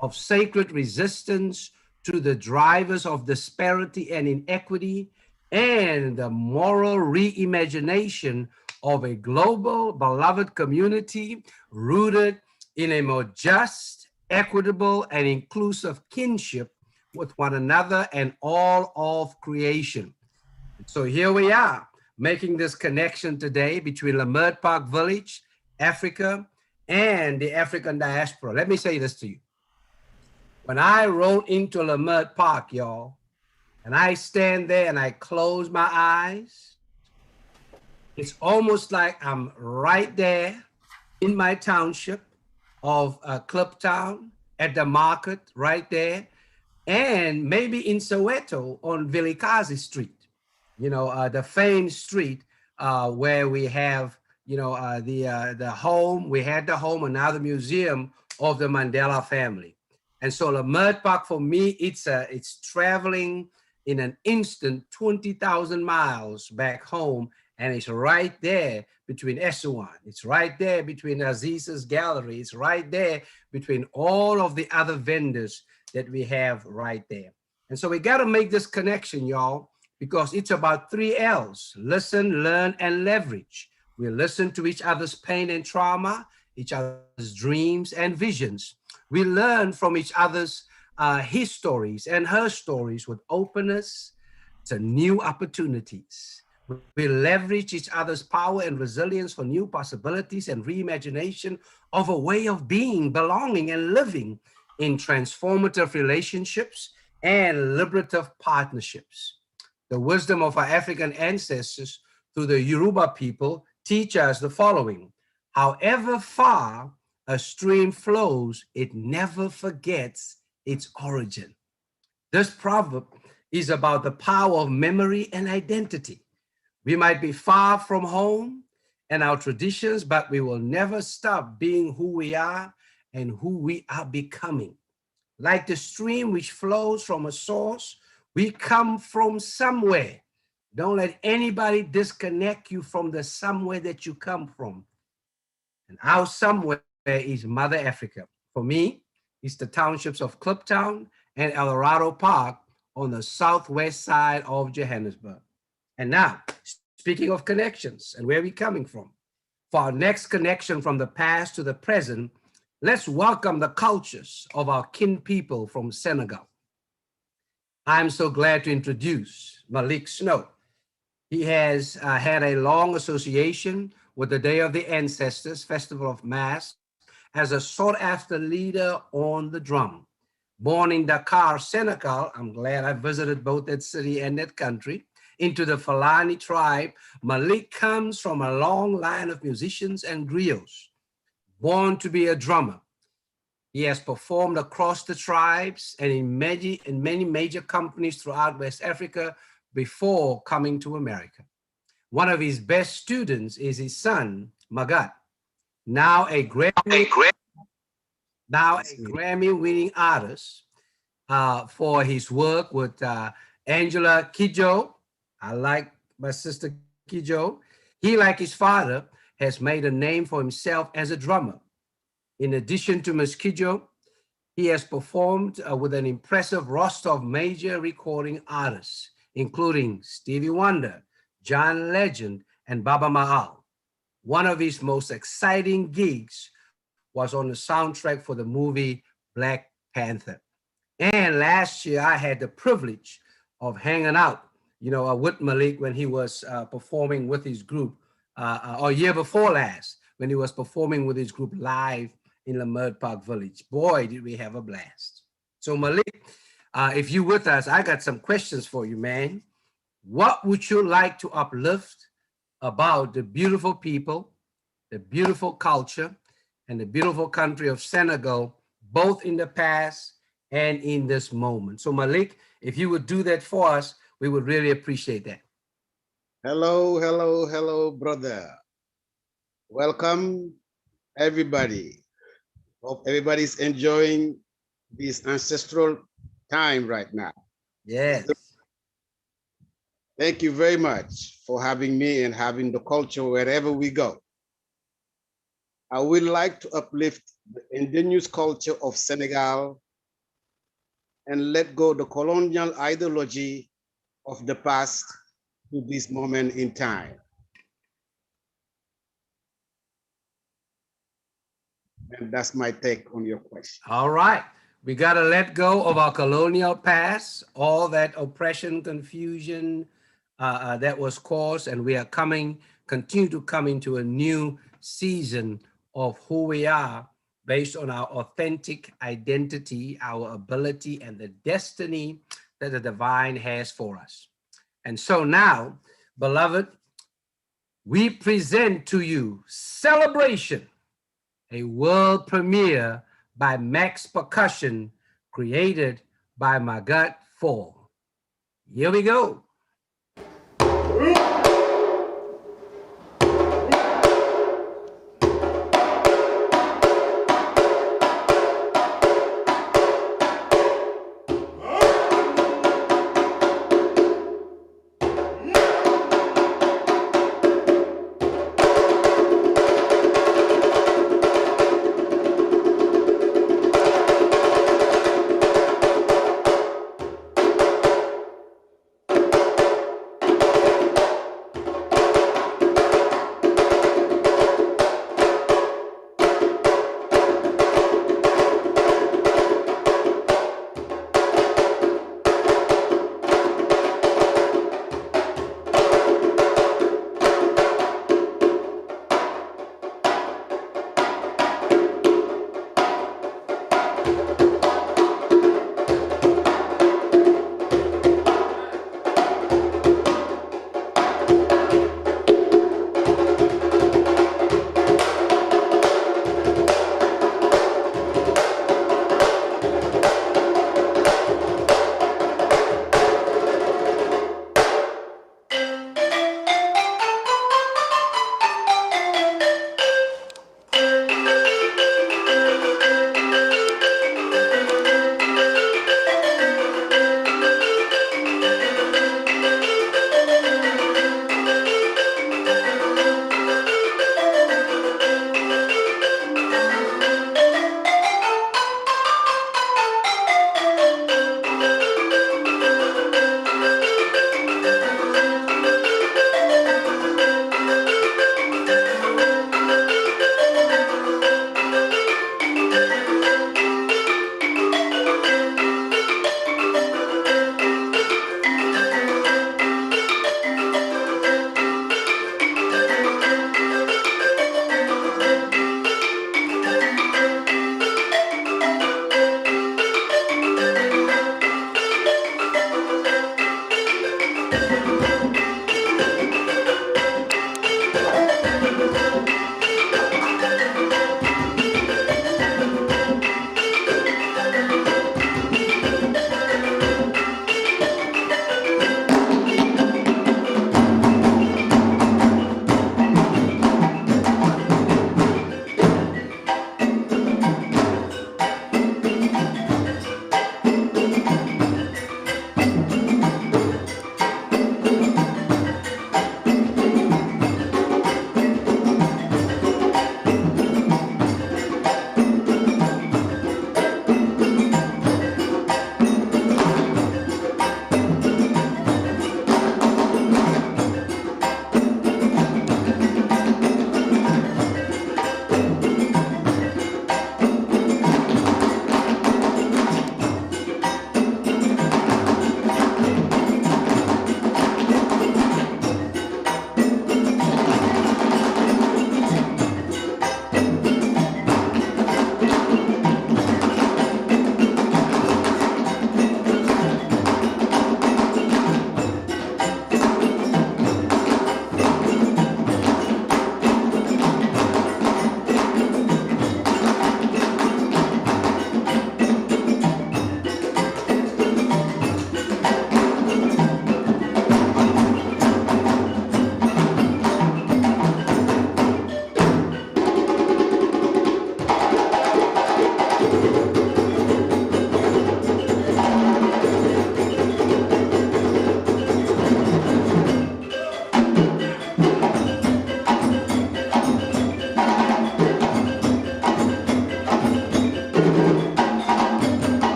of sacred resistance to the drivers of disparity and inequity, and the moral reimagination of a global beloved community rooted in a more just, equitable, and inclusive kinship with one another and all of creation. So here we are, making this connection today between Leimert Park Village, Africa, and the African diaspora. Let me say this to you. When I rode into Leimert Park, y'all, and I stand there and I close my eyes, it's almost like I'm right there in my township of Kliptown, at the market right there, and maybe in Soweto on Vilikazi Street, you know, the famed street where we have, you know, the home, we had the home, and now the museum of the Mandela family. And so Leimert Park for me, it's traveling in an instant 20,000 miles back home, and it's right there between S.H.I.N.E. It's right there between Aziz's gallery. It's right there between all of the other vendors that we have right there. And so we got to make this connection, y'all, because it's about 3 L's: listen, learn, and leverage. We listen to each other's pain and trauma, each other's dreams and visions. We learn from each other's his stories and her stories with openness to new opportunities. We leverage each other's power and resilience for new possibilities and reimagination of a way of being, belonging, and living in transformative relationships and liberative partnerships. The wisdom of our African ancestors through the Yoruba people teach us the following: however far a stream flows, it never forgets its origin. This proverb is about the power of memory and identity. We might be far from home and our traditions, but we will never stop being who we are and who we are becoming. Like the stream which flows from a source, we come from somewhere. Don't let anybody disconnect you from the somewhere that you come from. And our somewhere is Mother Africa. For me, it's the townships of Kliptown and Eldorado Park on the southwest side of Johannesburg. And now, speaking of connections and where we're coming from, for our next connection from the past to the present, let's welcome the cultures of our kin people from Senegal. I'm so glad to introduce Malik Sow. He has had a long association with the Day of the Ancestors Festival of Mass as a sought-after leader on the drum. Born in Dakar, Senegal, I'm glad I visited both that city and that country, into the Fulani tribe, Malik comes from a long line of musicians and griots. Born to be a drummer, he has performed across the tribes and in many major companies throughout West Africa before coming to America. One of his best students is his son, Magatte, now a Grammy-winning artist for his work with Angela Kidjo. I like my sister Kidjo. He, like his father, has made a name for himself as a drummer. In addition to Ms. Kidjo, he has performed with an impressive roster of major recording artists, including Stevie Wonder, John Legend, and Baba Mahal. One of his most exciting gigs was on the soundtrack for the movie Black Panther. And last year, I had the privilege of hanging out, with Malik when he was performing with his group, or year before last, when he was performing with his group live in Leimert Park Village. Boy, did we have a blast. So Malik, if you're with us, I got some questions for you, man. What would you like to uplift about the beautiful people, the beautiful culture, and the beautiful country of Senegal, both in the past and in this moment? So Malik, if you would do that for us, we would really appreciate that. Hello, brother. Welcome, everybody. Hope everybody's enjoying this ancestral time right now. Yes. Thank you very much for having me and having the culture wherever we go. I would like to uplift the indigenous culture of Senegal and let go the colonial ideology of the past to this moment in time. And that's my take on your question. All right. We got to let go of our colonial past, all that oppression, confusion that was caused, and we are continue to come into a new season of who we are based on our authentic identity, our ability, and the destiny that the divine has for us. And so now, beloved, we present to you Celebration, a world premiere by Maxx Percussion, created by Magatte 4. Here we go.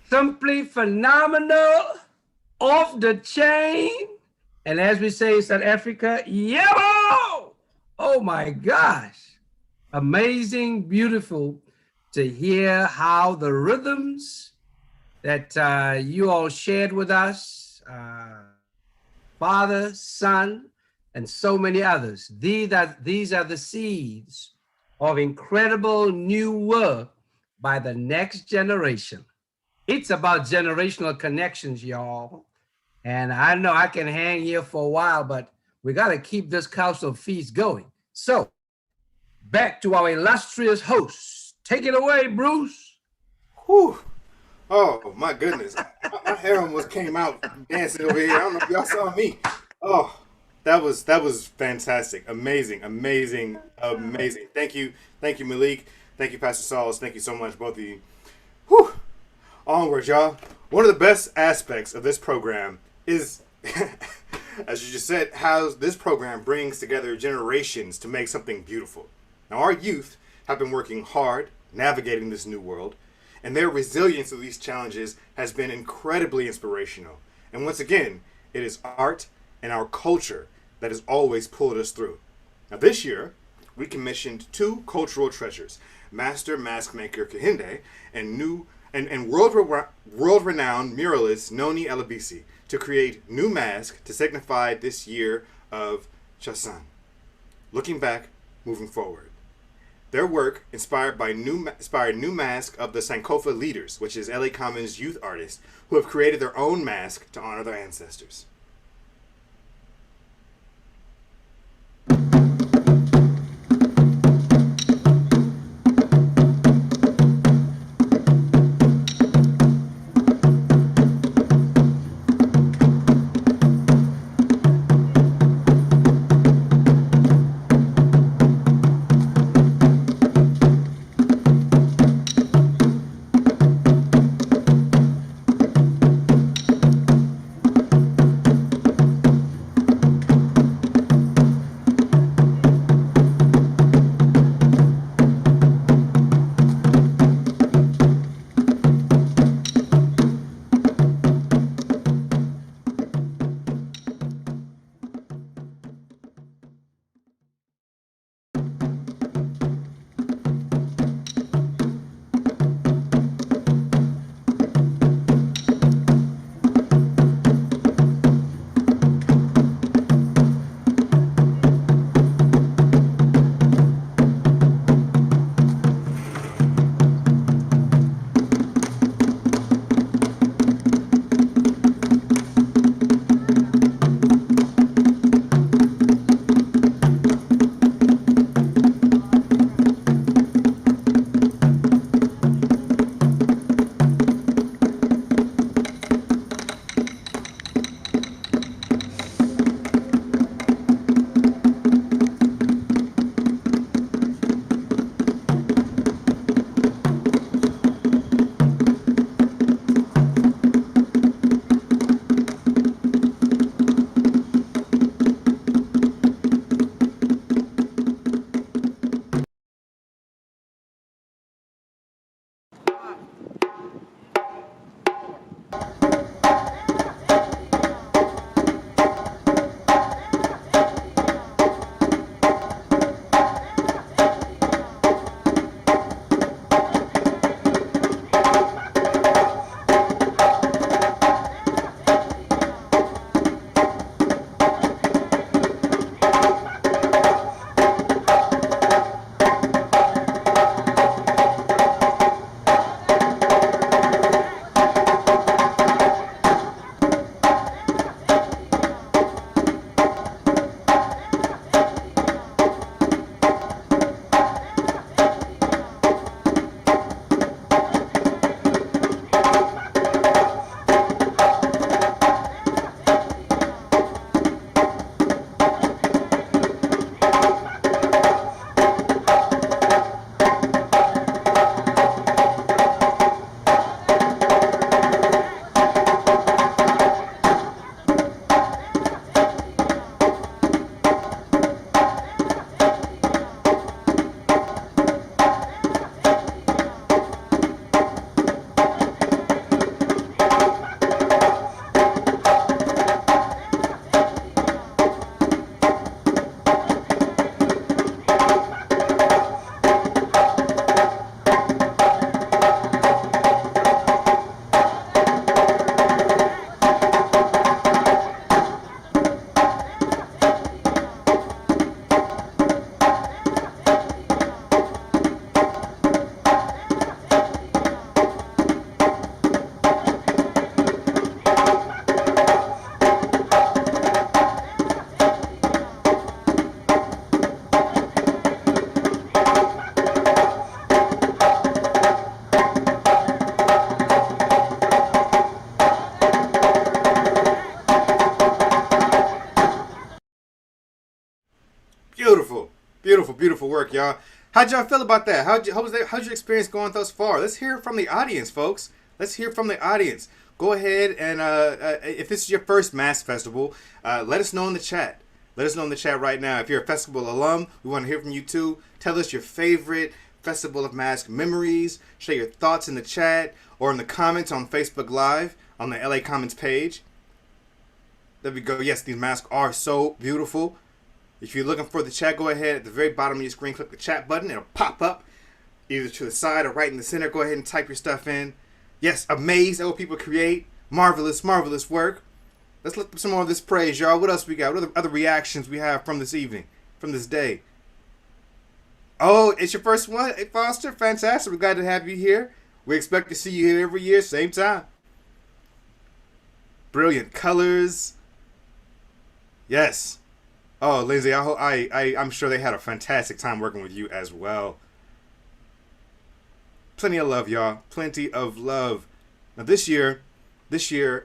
simply phenomenal, off the chain, and as we say in South Africa, yellow. Oh my gosh. Amazing, beautiful to hear how the rhythms that you all shared with us, Father, Son, and so many others. These are the seeds of incredible new work by the next generation. It's about generational connections, y'all. And I know I can hang here for a while, but we got to keep this council feast going. So back to our illustrious hosts. Take it away, Bruce. Whew. Oh my goodness. My hair almost came out dancing over here. I don't know if y'all saw me. Oh, that was fantastic. Amazing. Thank you, Malik. Thank you, Pastor Sauls. Thank you so much, both of you. Whew. Onward, y'all. One of the best aspects of this program is, as you just said, how this program brings together generations to make something beautiful. Now, our youth have been working hard, navigating this new world, and their resilience to these challenges has been incredibly inspirational. And once again, it is art and our culture that has always pulled us through. Now, this year, we commissioned 2 cultural treasures, master mask maker Kehinde and world-renowned muralist Noni Olabisi, to create new masks to signify this year of cha-sahn. Looking back, moving forward. Their work inspired new masks of the Sankofa leaders, which is LA Common's youth artists, who have created their own mask to honor their ancestors. beautiful work, y'all. How'd y'all feel about that? How's your experience going thus far? Let's hear from the audience, folks. Let's hear from the audience. Go ahead and if this is your first mask festival, let us know in the chat. Let us know in the chat right now. If you're a festival alum, we want to hear from you too. Tell us your favorite Festival of Mask memories. Share your thoughts in the chat or in the comments on Facebook Live on the LA Comments page. There we go. Yes, these masks are so beautiful. If you're looking for the chat, go ahead at the very bottom of your screen, click the chat button. It'll pop up either to the side or right in the center. Go ahead and type your stuff in. Yes, amazed at what people create. Marvelous, marvelous work. Let's look up some more of this praise, y'all. What else we got? What are the other reactions we have from this evening, from this day? Oh, it's your first one, hey, Foster. Fantastic. We're glad to have you here. We expect to see you here every year, same time. Brilliant colors. Yes. Oh, Lindsay, I'm sure they had a fantastic time working with you as well. Plenty of love, y'all. Plenty of love. Now this year,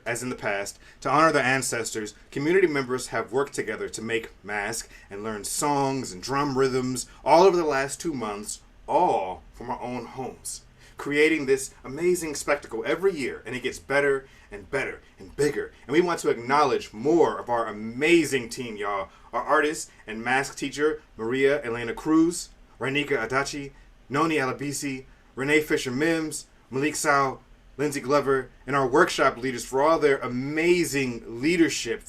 as in the past, to honor their ancestors, community members have worked together to make masks and learn songs and drum rhythms all over the last 2 months, all from our own homes, creating this amazing spectacle every year, and it gets better and better and bigger. And we want to acknowledge more of our amazing team, y'all. Our artist and mask teacher, Maria Elena Cruz, Ranika Adachi, Noni Olabisi, Rene Fisher-Mims, Malik Sow, Lindsay Glover, and our workshop leaders for all their amazing leadership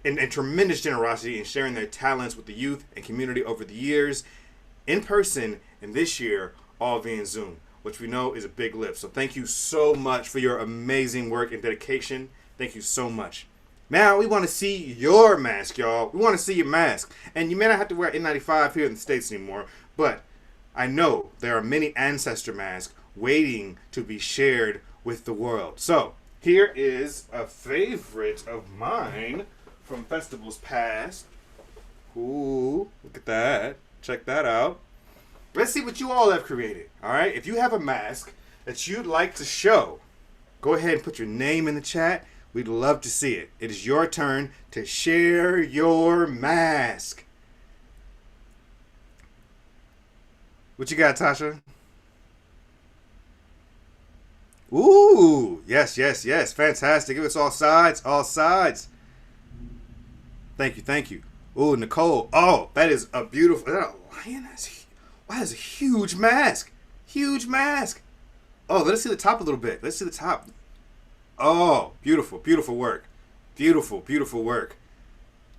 and tremendous generosity in sharing their talents with the youth and community over the years, in person, and this year, all via Zoom, which we know is a big lift. So thank you so much for your amazing work and dedication. Thank you so much. Now we want to see your mask, y'all. We want to see your mask. And you may not have to wear N95 here in the States anymore, but I know there are many ancestor masks waiting to be shared with the world. So here is a favorite of mine from festivals past. Ooh, look at that. Check that out. Let's see what you all have created. All right, if you have a mask that you'd like to show, go ahead and put your name in the chat. We'd love to see it. It is your turn to share your mask. What you got, Tasha? Ooh, yes, yes, yes. Fantastic. Give us all sides, all sides. Thank you, thank you. Ooh, Nicole. Oh, that is a beautiful, is that a lion? Wow, that's a huge mask. Huge mask. Oh, let's see the top a little bit. Let's see the top. Oh, beautiful, beautiful work. Beautiful, beautiful work.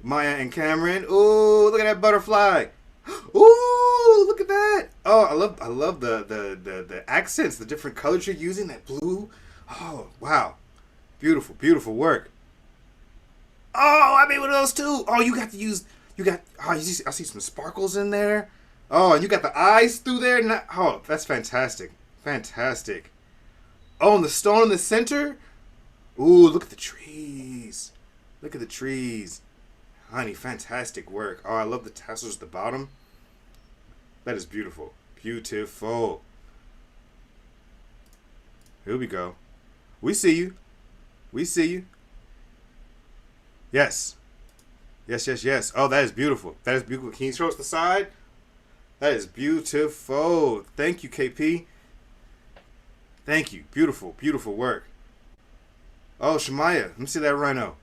Maya and Camrynn. Ooh, look at that butterfly. Ooh, look at that. Oh, I love the accents, the different colors you're using, that blue. Oh, wow. Beautiful, beautiful work. Oh, I made one of those too. Oh, I see some sparkles in there. Oh, and you got the eyes through there. Oh, that's fantastic. Fantastic. Oh, and the stone in the center. Ooh, look at the trees. Look at the trees. Honey, fantastic work. Oh, I love the tassels at the bottom. That is beautiful. Beautiful. Here we go. We see you. We see you. Yes. Yes, yes, yes. Oh, that is beautiful. That is beautiful. Can you show us the side? That is beautiful. Thank you, KP. Thank you. Beautiful, beautiful work. Oh, Shemaya. Let me see that rhino.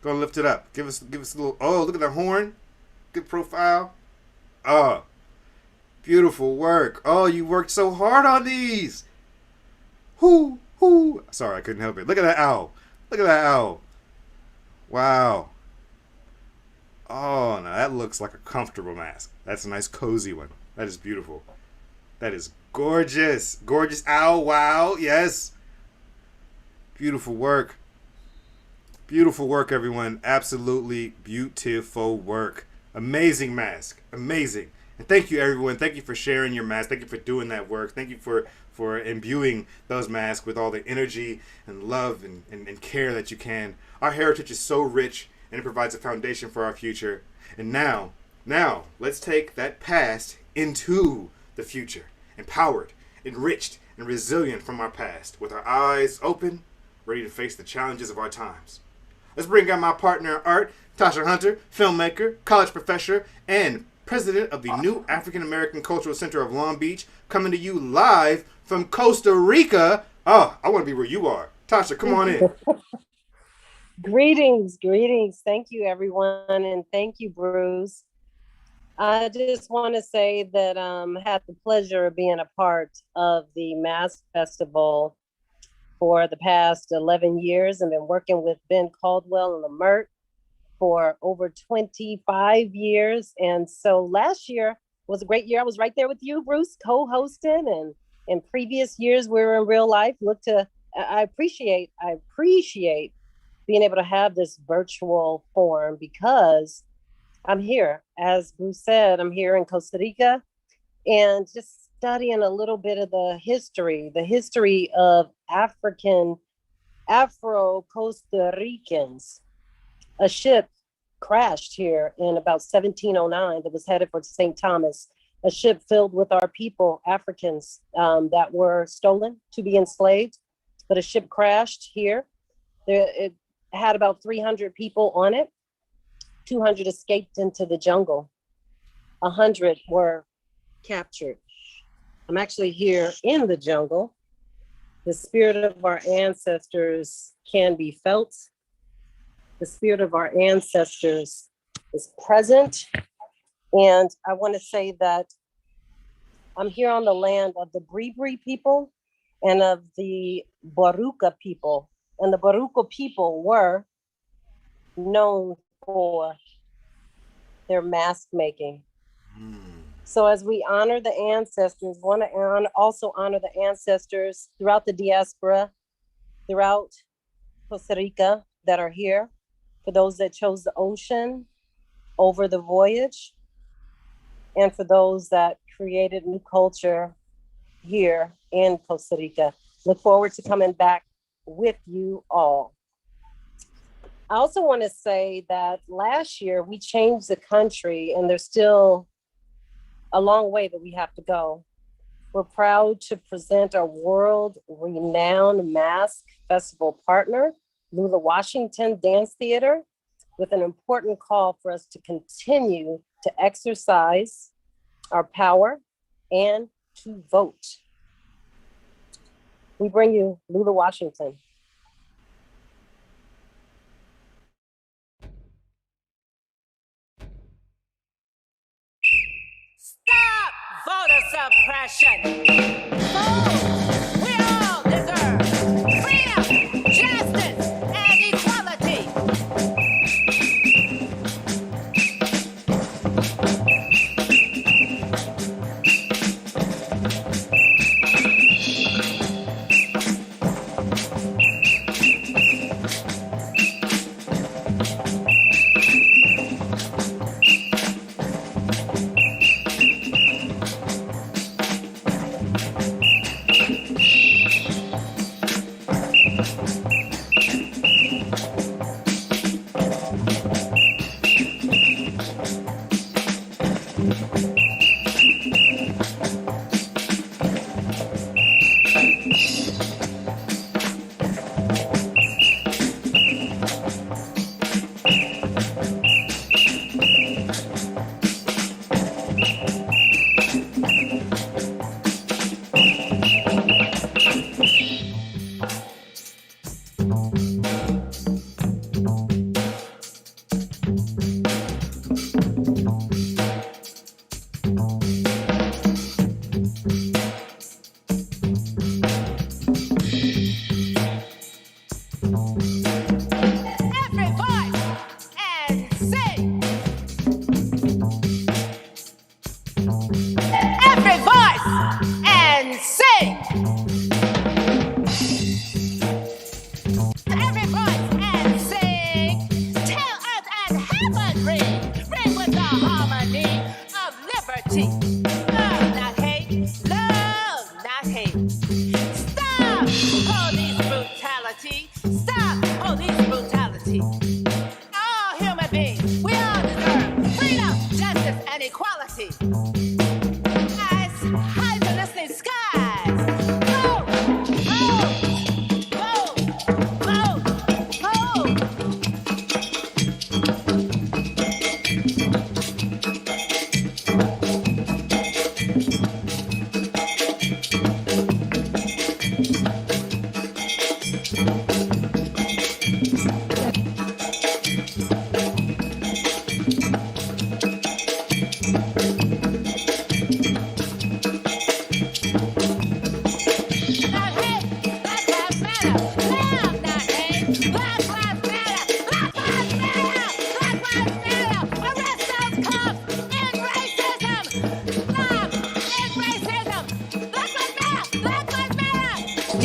Go and lift it up. Give us a little. Oh, look at that horn. Good profile. Oh, beautiful work. Oh, you worked so hard on these. Whoo, whoo. Sorry, I couldn't help it. Look at that owl. Look at that owl. Wow. Oh, now that looks like a comfortable mask. That's a nice cozy one. That is beautiful. That is gorgeous. Gorgeous owl. Wow. Yes. Beautiful work. Beautiful work, everyone. Absolutely beautiful work. Amazing mask. Amazing. And thank you, everyone. Thank you for sharing your mask. Thank you for doing that work. Thank you for imbuing those masks with all the energy and love and care that you can. Our heritage is so rich, and it provides a foundation for our future. And now, let's take that past into the future. Empowered, enriched, and resilient from our past, with our eyes open, ready to face the challenges of our times. Let's bring out my partner in art, Tasha Hunter, filmmaker, college professor, and president of the new African American Cultural Center of Long Beach, coming to you live from Costa Rica. Oh, I want to be where you are. Tasha, come on in. Greetings. Thank you, everyone, and thank you, Bruce. I just want to say that I had the pleasure of being a part of the Mass Festival for the past 11 years and been working with Ben Caldwell and Leimert for over 25 years. And so last year was a great year. I was right there with you, Bruce, co-hosting, and in previous years we were in real life. I appreciate being able to have this virtual forum because I'm here, as Bruce said, I'm here in Costa Rica and just studying a little bit of the history of Afro-Costa Ricans. A ship crashed here in about 1709 that was headed for St. Thomas, a ship filled with our people, Africans, that were stolen to be enslaved, but a ship crashed here. It had about 300 people on it. 200 escaped into the jungle. 100 were captured. I'm actually here in the jungle. The spirit of our ancestors can be felt. The spirit of our ancestors is present. And I want to say that I'm here on the land of the Bribri people and of the Baruka people. And the Baruka people were known for their mask making. So as we honor the ancestors, want to also honor the ancestors throughout the diaspora, throughout Costa Rica that are here, for those that chose the ocean over the voyage, and for those that created new culture here in Costa Rica. Look forward to coming back with you all. I also want to say that last year we changed the country and there's still a long way that we have to go. We're proud to present our world-renowned mask festival partner, Lula Washington Dance Theater, with an important call for us to continue to exercise our power and to vote. We bring you Lula Washington. Stop voter suppression. Vote. We all deserve freedom, justice, and equality.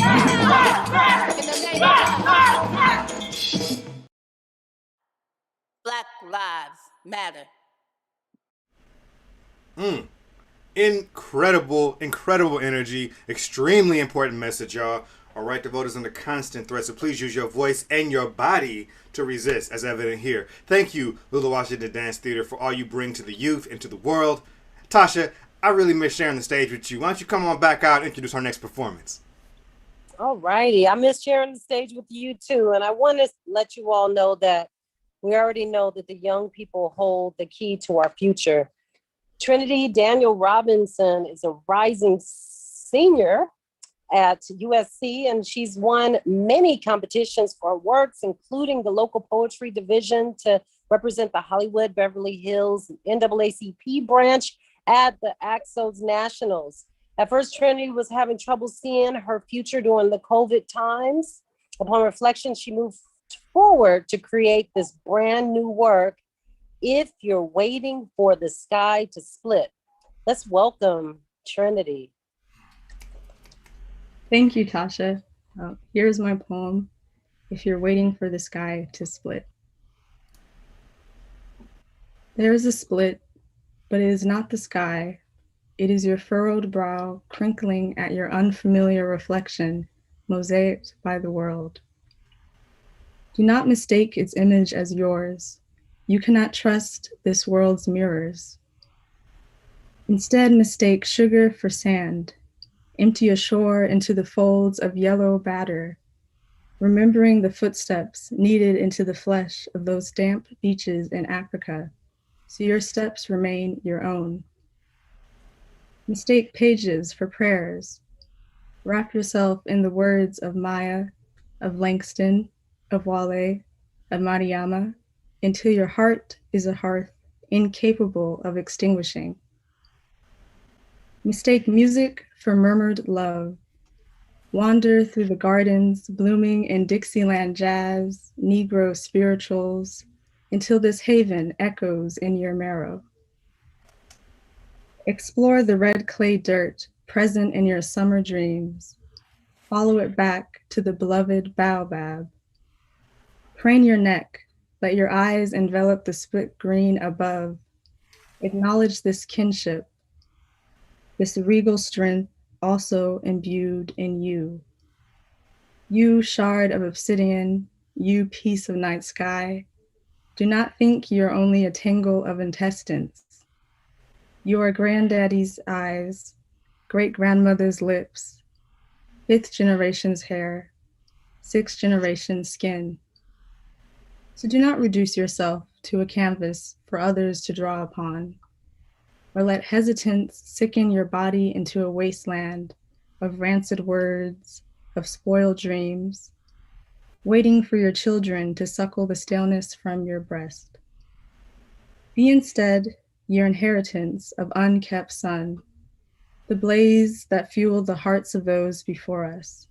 In the name of Black Lives Matter. Incredible, incredible energy. Extremely important message, y'all. Our right to vote is under constant threat, so please use your voice and your body to resist, as evident here. Thank you, Lula Washington Dance Theater, for all you bring to the youth and to the world. Tasha, I really miss sharing the stage with you. Why don't you come on back out and introduce our next performance? All righty. I miss sharing the stage with you too. And I want to let you all know that we already know that the young people hold the key to our future. Triniti Daniel Robinson is a rising senior at USC, and she's won many competitions for her works, including the local poetry division to represent the Hollywood, Beverly Hills NAACP branch at the Axos Nationals. At first, Triniti was having trouble seeing her future during the COVID times. Upon reflection, she moved forward to create this brand new work, If You're Waiting for the Sky to Split. Let's welcome Triniti. Thank you, Tasha. Here's my poem, If You're Waiting for the Sky to Split. There is a split, but it is not the sky. It is your furrowed brow crinkling at your unfamiliar reflection, mosaicked by the world. Do not mistake its image as yours. You cannot trust this world's mirrors. Instead, mistake sugar for sand. Empty ashore into the folds of yellow batter, remembering the footsteps kneaded into the flesh of those damp beaches in Africa, so your steps remain your own. Mistake pages for prayers. Wrap yourself in the words of Maya, of Langston, of Wale, of Mariama, until your heart is a hearth incapable of extinguishing. Mistake music for murmured love. Wander through the gardens blooming in Dixieland jazz, Negro spirituals, until this haven echoes in your marrow. Explore the red clay dirt present in your summer dreams. Follow it back to the beloved baobab. Crane your neck, let your eyes envelop the split green above. Acknowledge this kinship, this regal strength also imbued in you. You shard of obsidian, you piece of night sky, do not think you're only a tangle of intestines. You are granddaddy's eyes, great-grandmother's lips, 5th generation's hair, 6th generation's skin. So do not reduce yourself to a canvas for others to draw upon, or let hesitance sicken your body into a wasteland of rancid words, of spoiled dreams, waiting for your children to suckle the staleness from your breast. Be instead your inheritance of unkept sun, the blaze that fueled the hearts of those before us.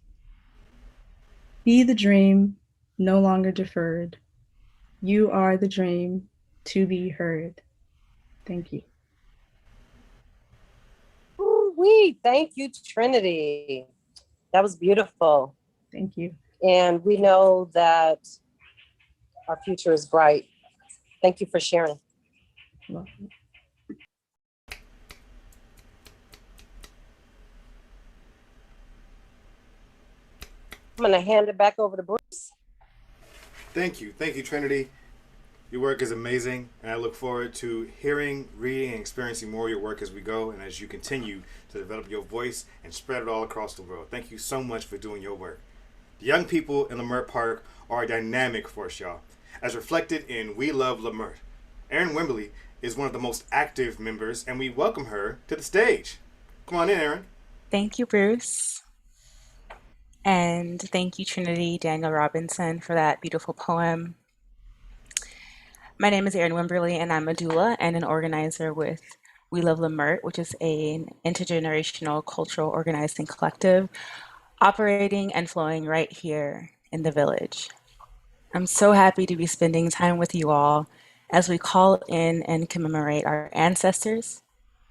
Be the dream no longer deferred. You are the dream to be heard. Thank you. Ooh-wee. Thank you, Triniti. That was beautiful. Thank you. And we know that our future is bright. Thank you for sharing. Well, I'm going to hand it back over to Bruce. Thank you, Triniti. Your work is amazing, and I look forward to hearing, reading, and experiencing more of your work as we go and as you continue to develop your voice and spread it all across the world. Thank you so much for doing your work. The young people in Leimert Park are a dynamic force, y'all, as reflected in We Love Leimert. Erin Wimberly is one of the most active members, and we welcome her to the stage. Come on in, Erin. Thank you, Bruce. And thank you, Triniti Daniel Robinson, for that beautiful poem. My name is Erin Wimberly, and I'm a doula and an organizer with We Love Leimert, which is an intergenerational cultural organizing collective operating and flowing right here in the village. I'm so happy to be spending time with you all as we call in and commemorate our ancestors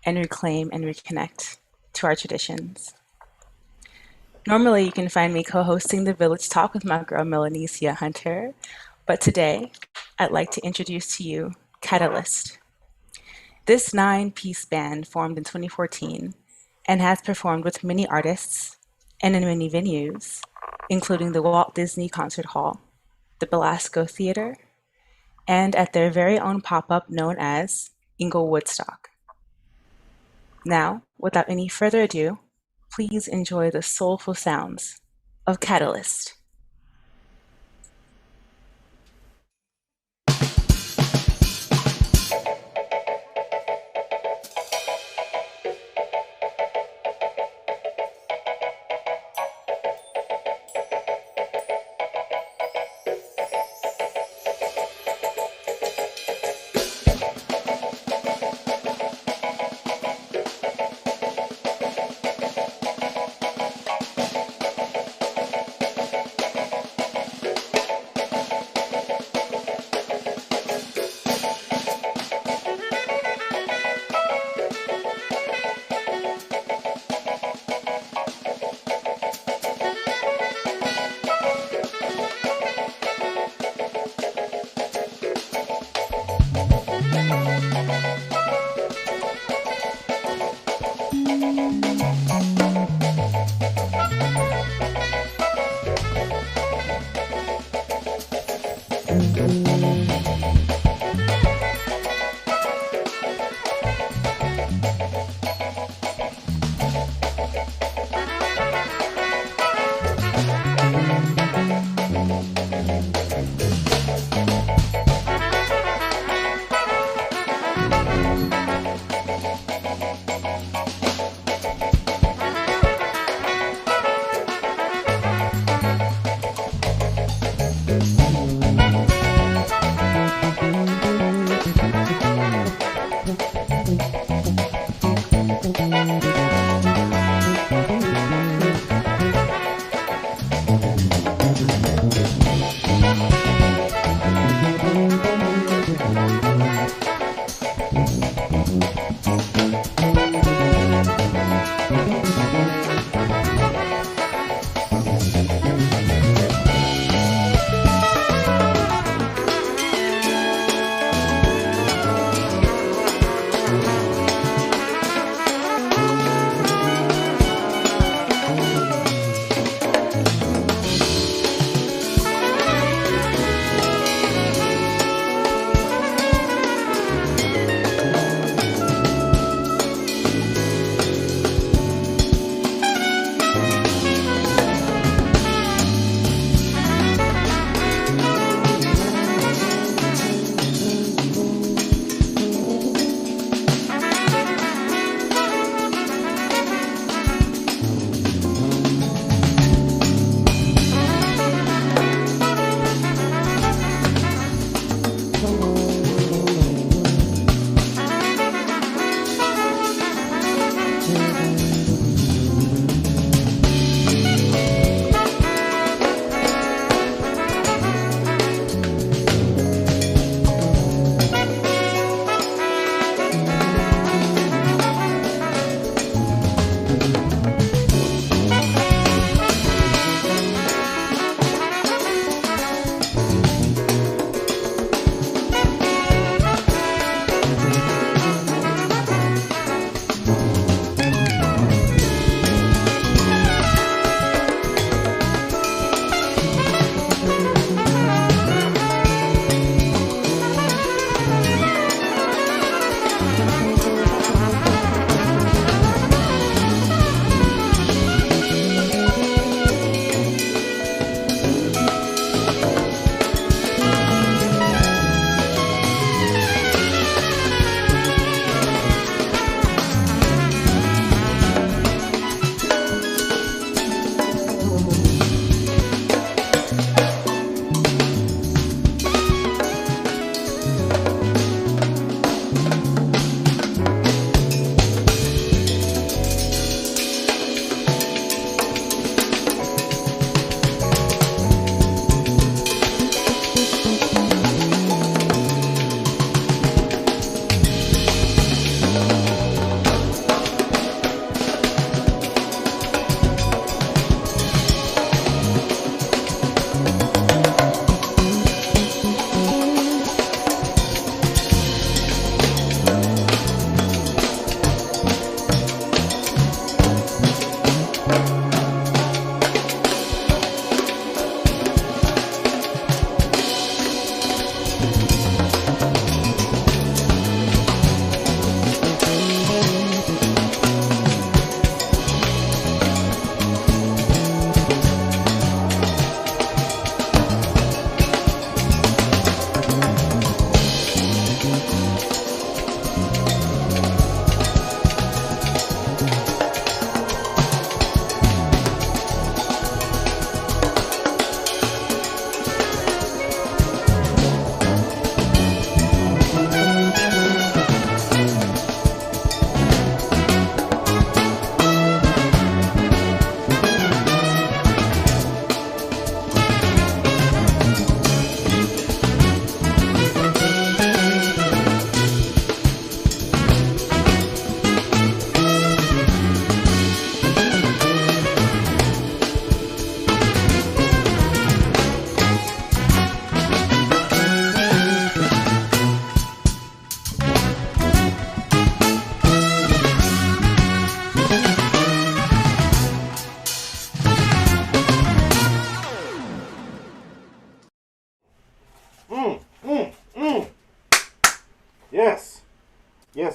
and reclaim and reconnect to our traditions. Normally, you can find me co-hosting the Village Talk with my girl Melanesia Hunter, but today, I'd like to introduce to you Katalyst. This 9-piece band formed in 2014 and has performed with many artists and in many venues, including the Walt Disney Concert Hall, the Belasco Theater, and at their very own pop-up known as Inglewoodstock. Now, without any further ado, please enjoy the soulful sounds of Katalyst.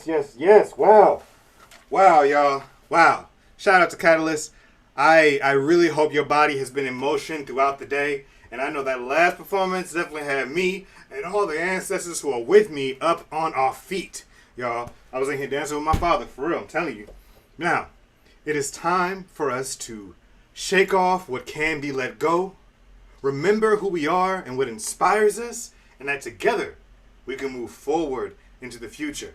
Yes. Wow, y'all. Wow. Shout out to Katalyst. I really hope your body has been in motion throughout the day. And I know that last performance definitely had me and all the ancestors who are with me up on our feet. Y'all, I was in here dancing with my father, for real, I'm telling you. Now, it is time for us to shake off what can be let go, remember who we are and what inspires us, and that together we can move forward into the future.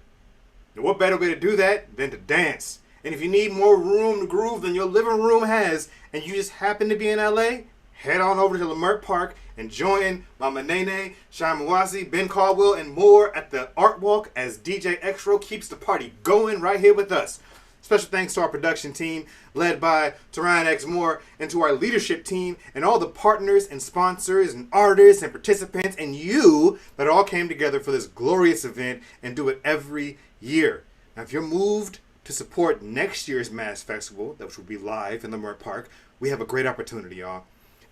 And what better way to do that than to dance? And if you need more room to groove than your living room has, and you just happen to be in LA, head on over to Leimert Park and join Mama Nene, MUWASI, Ben Caldwell, and more at the Art Walk as DJ X-Ro keeps the party going right here with us. Special thanks to our production team, led by Teran X Moore, and to our leadership team, and all the partners and sponsors and artists and participants, and you that all came together for this glorious event and do it every year. Now, if you're moved to support next year's Mass Festival, which will be live in Leimert Park, we have a great opportunity, y'all.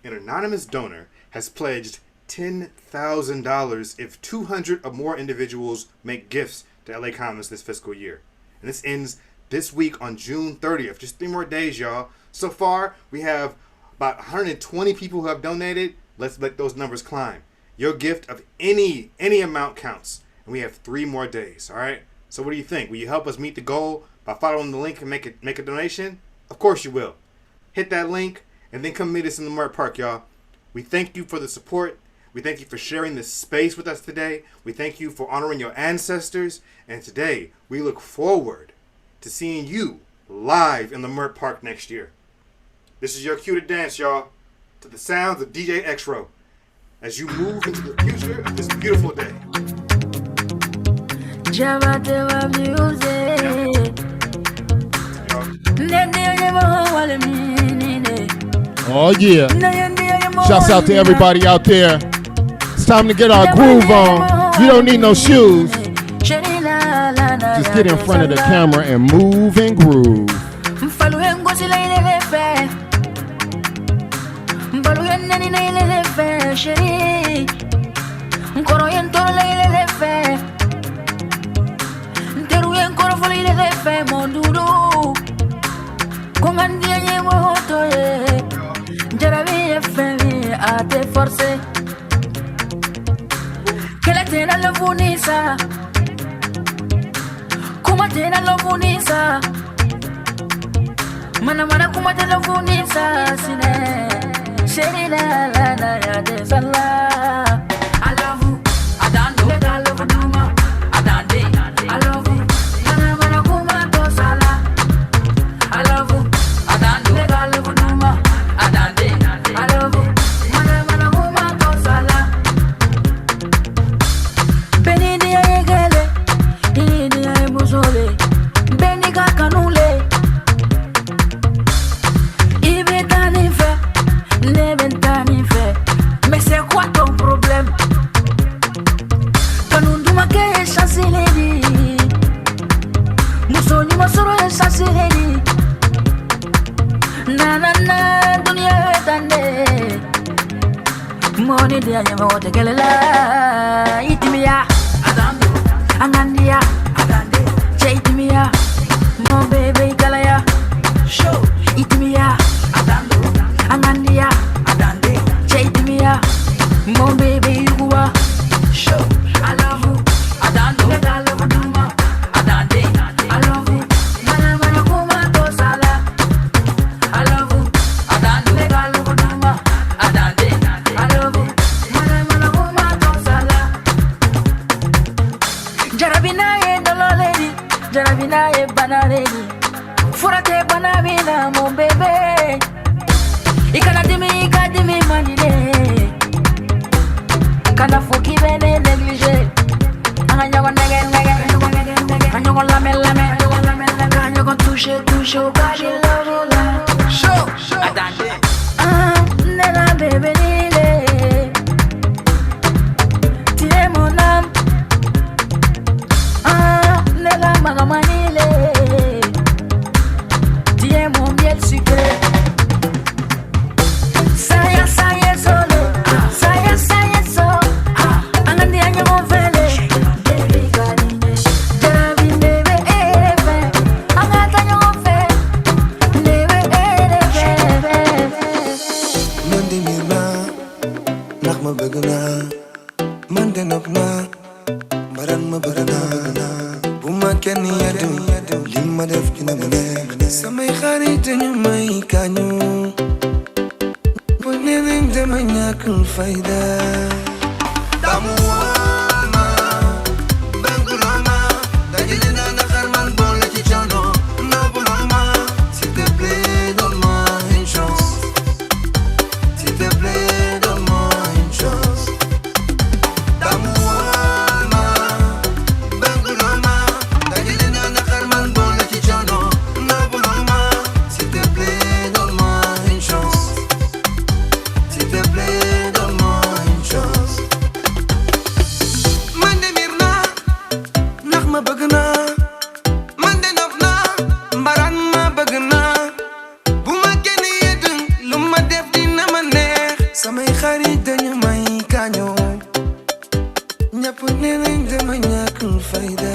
An anonymous donor has pledged $10,000 if 200 or more individuals make gifts to LA Commons this fiscal year. And this ends this week on June 30th. Just 3 more days, y'all. So far, we have about 120 people who have donated. Let's let those numbers climb. Your gift of any amount counts. And we have 3 more days, all right? So what do you think? Will you help us meet the goal by following the link and make a donation? Of course you will. Hit that link and then come meet us in the Leimert Park, y'all. We thank you for the support. We thank you for sharing this space with us today. We thank you for honoring your ancestors. And today, we look forward to seeing you live in the Leimert Park next year. This is your cue to dance, y'all, to the sounds of DJ X-Ro as you move into the future of this beautiful day. Oh yeah. Shouts out to everybody out there. It's time to get our groove on. You don't need no shoes. Just get in front of the camera and move and groove. Mana kuma telefoni sa sine sheri la na ya de sala. I love you, I don't know, I love you, I don't I love you, mana kuma to sala. I love you, I don't know, I love you, I don't I love you, mana kuma to sala. Beni dia egele, dia ebuzole, beni kakanule. Mais c'est quoi ton problème? Kanunduma ke chasiledi Musoni masoro chasiledi Na dunia etande Moni dia nyama wote kelela Itimia Adando Angandia Adande Chaitimia Mo baby kalaya Show Itimia Adando Angandia Adande Chaitimia Mo baby yuwa Show I love you Adando I love you Adande I love you Mana kuma to sala I love you Adando I love you Adande I love you Mana kuma to sala Jarabina ye dololedi Jarabina ye kañu Punelin dama ñàkkul fayda Damu wama Banguloma Dajale na nakar man boole ci coono Nobuloma S'il te plaît donne-moi une chance S'il te plaît donne-moi une chance Damu wama Banguloma Dajale na nakar man boole ci coono Nobuloma S'il te plaît donne-moi une chance S'il te plaît, donne-moi une chance. Man de mir naa, ndax ma bëgg naa. Man de nopp naa, mbaraan ma bëgg naa. Bu ma kenn yedd, lu ma def dina ma neex. Samay xarit dañu may kañoo. Ñëpp nee nañ dama ñàkkul fayda.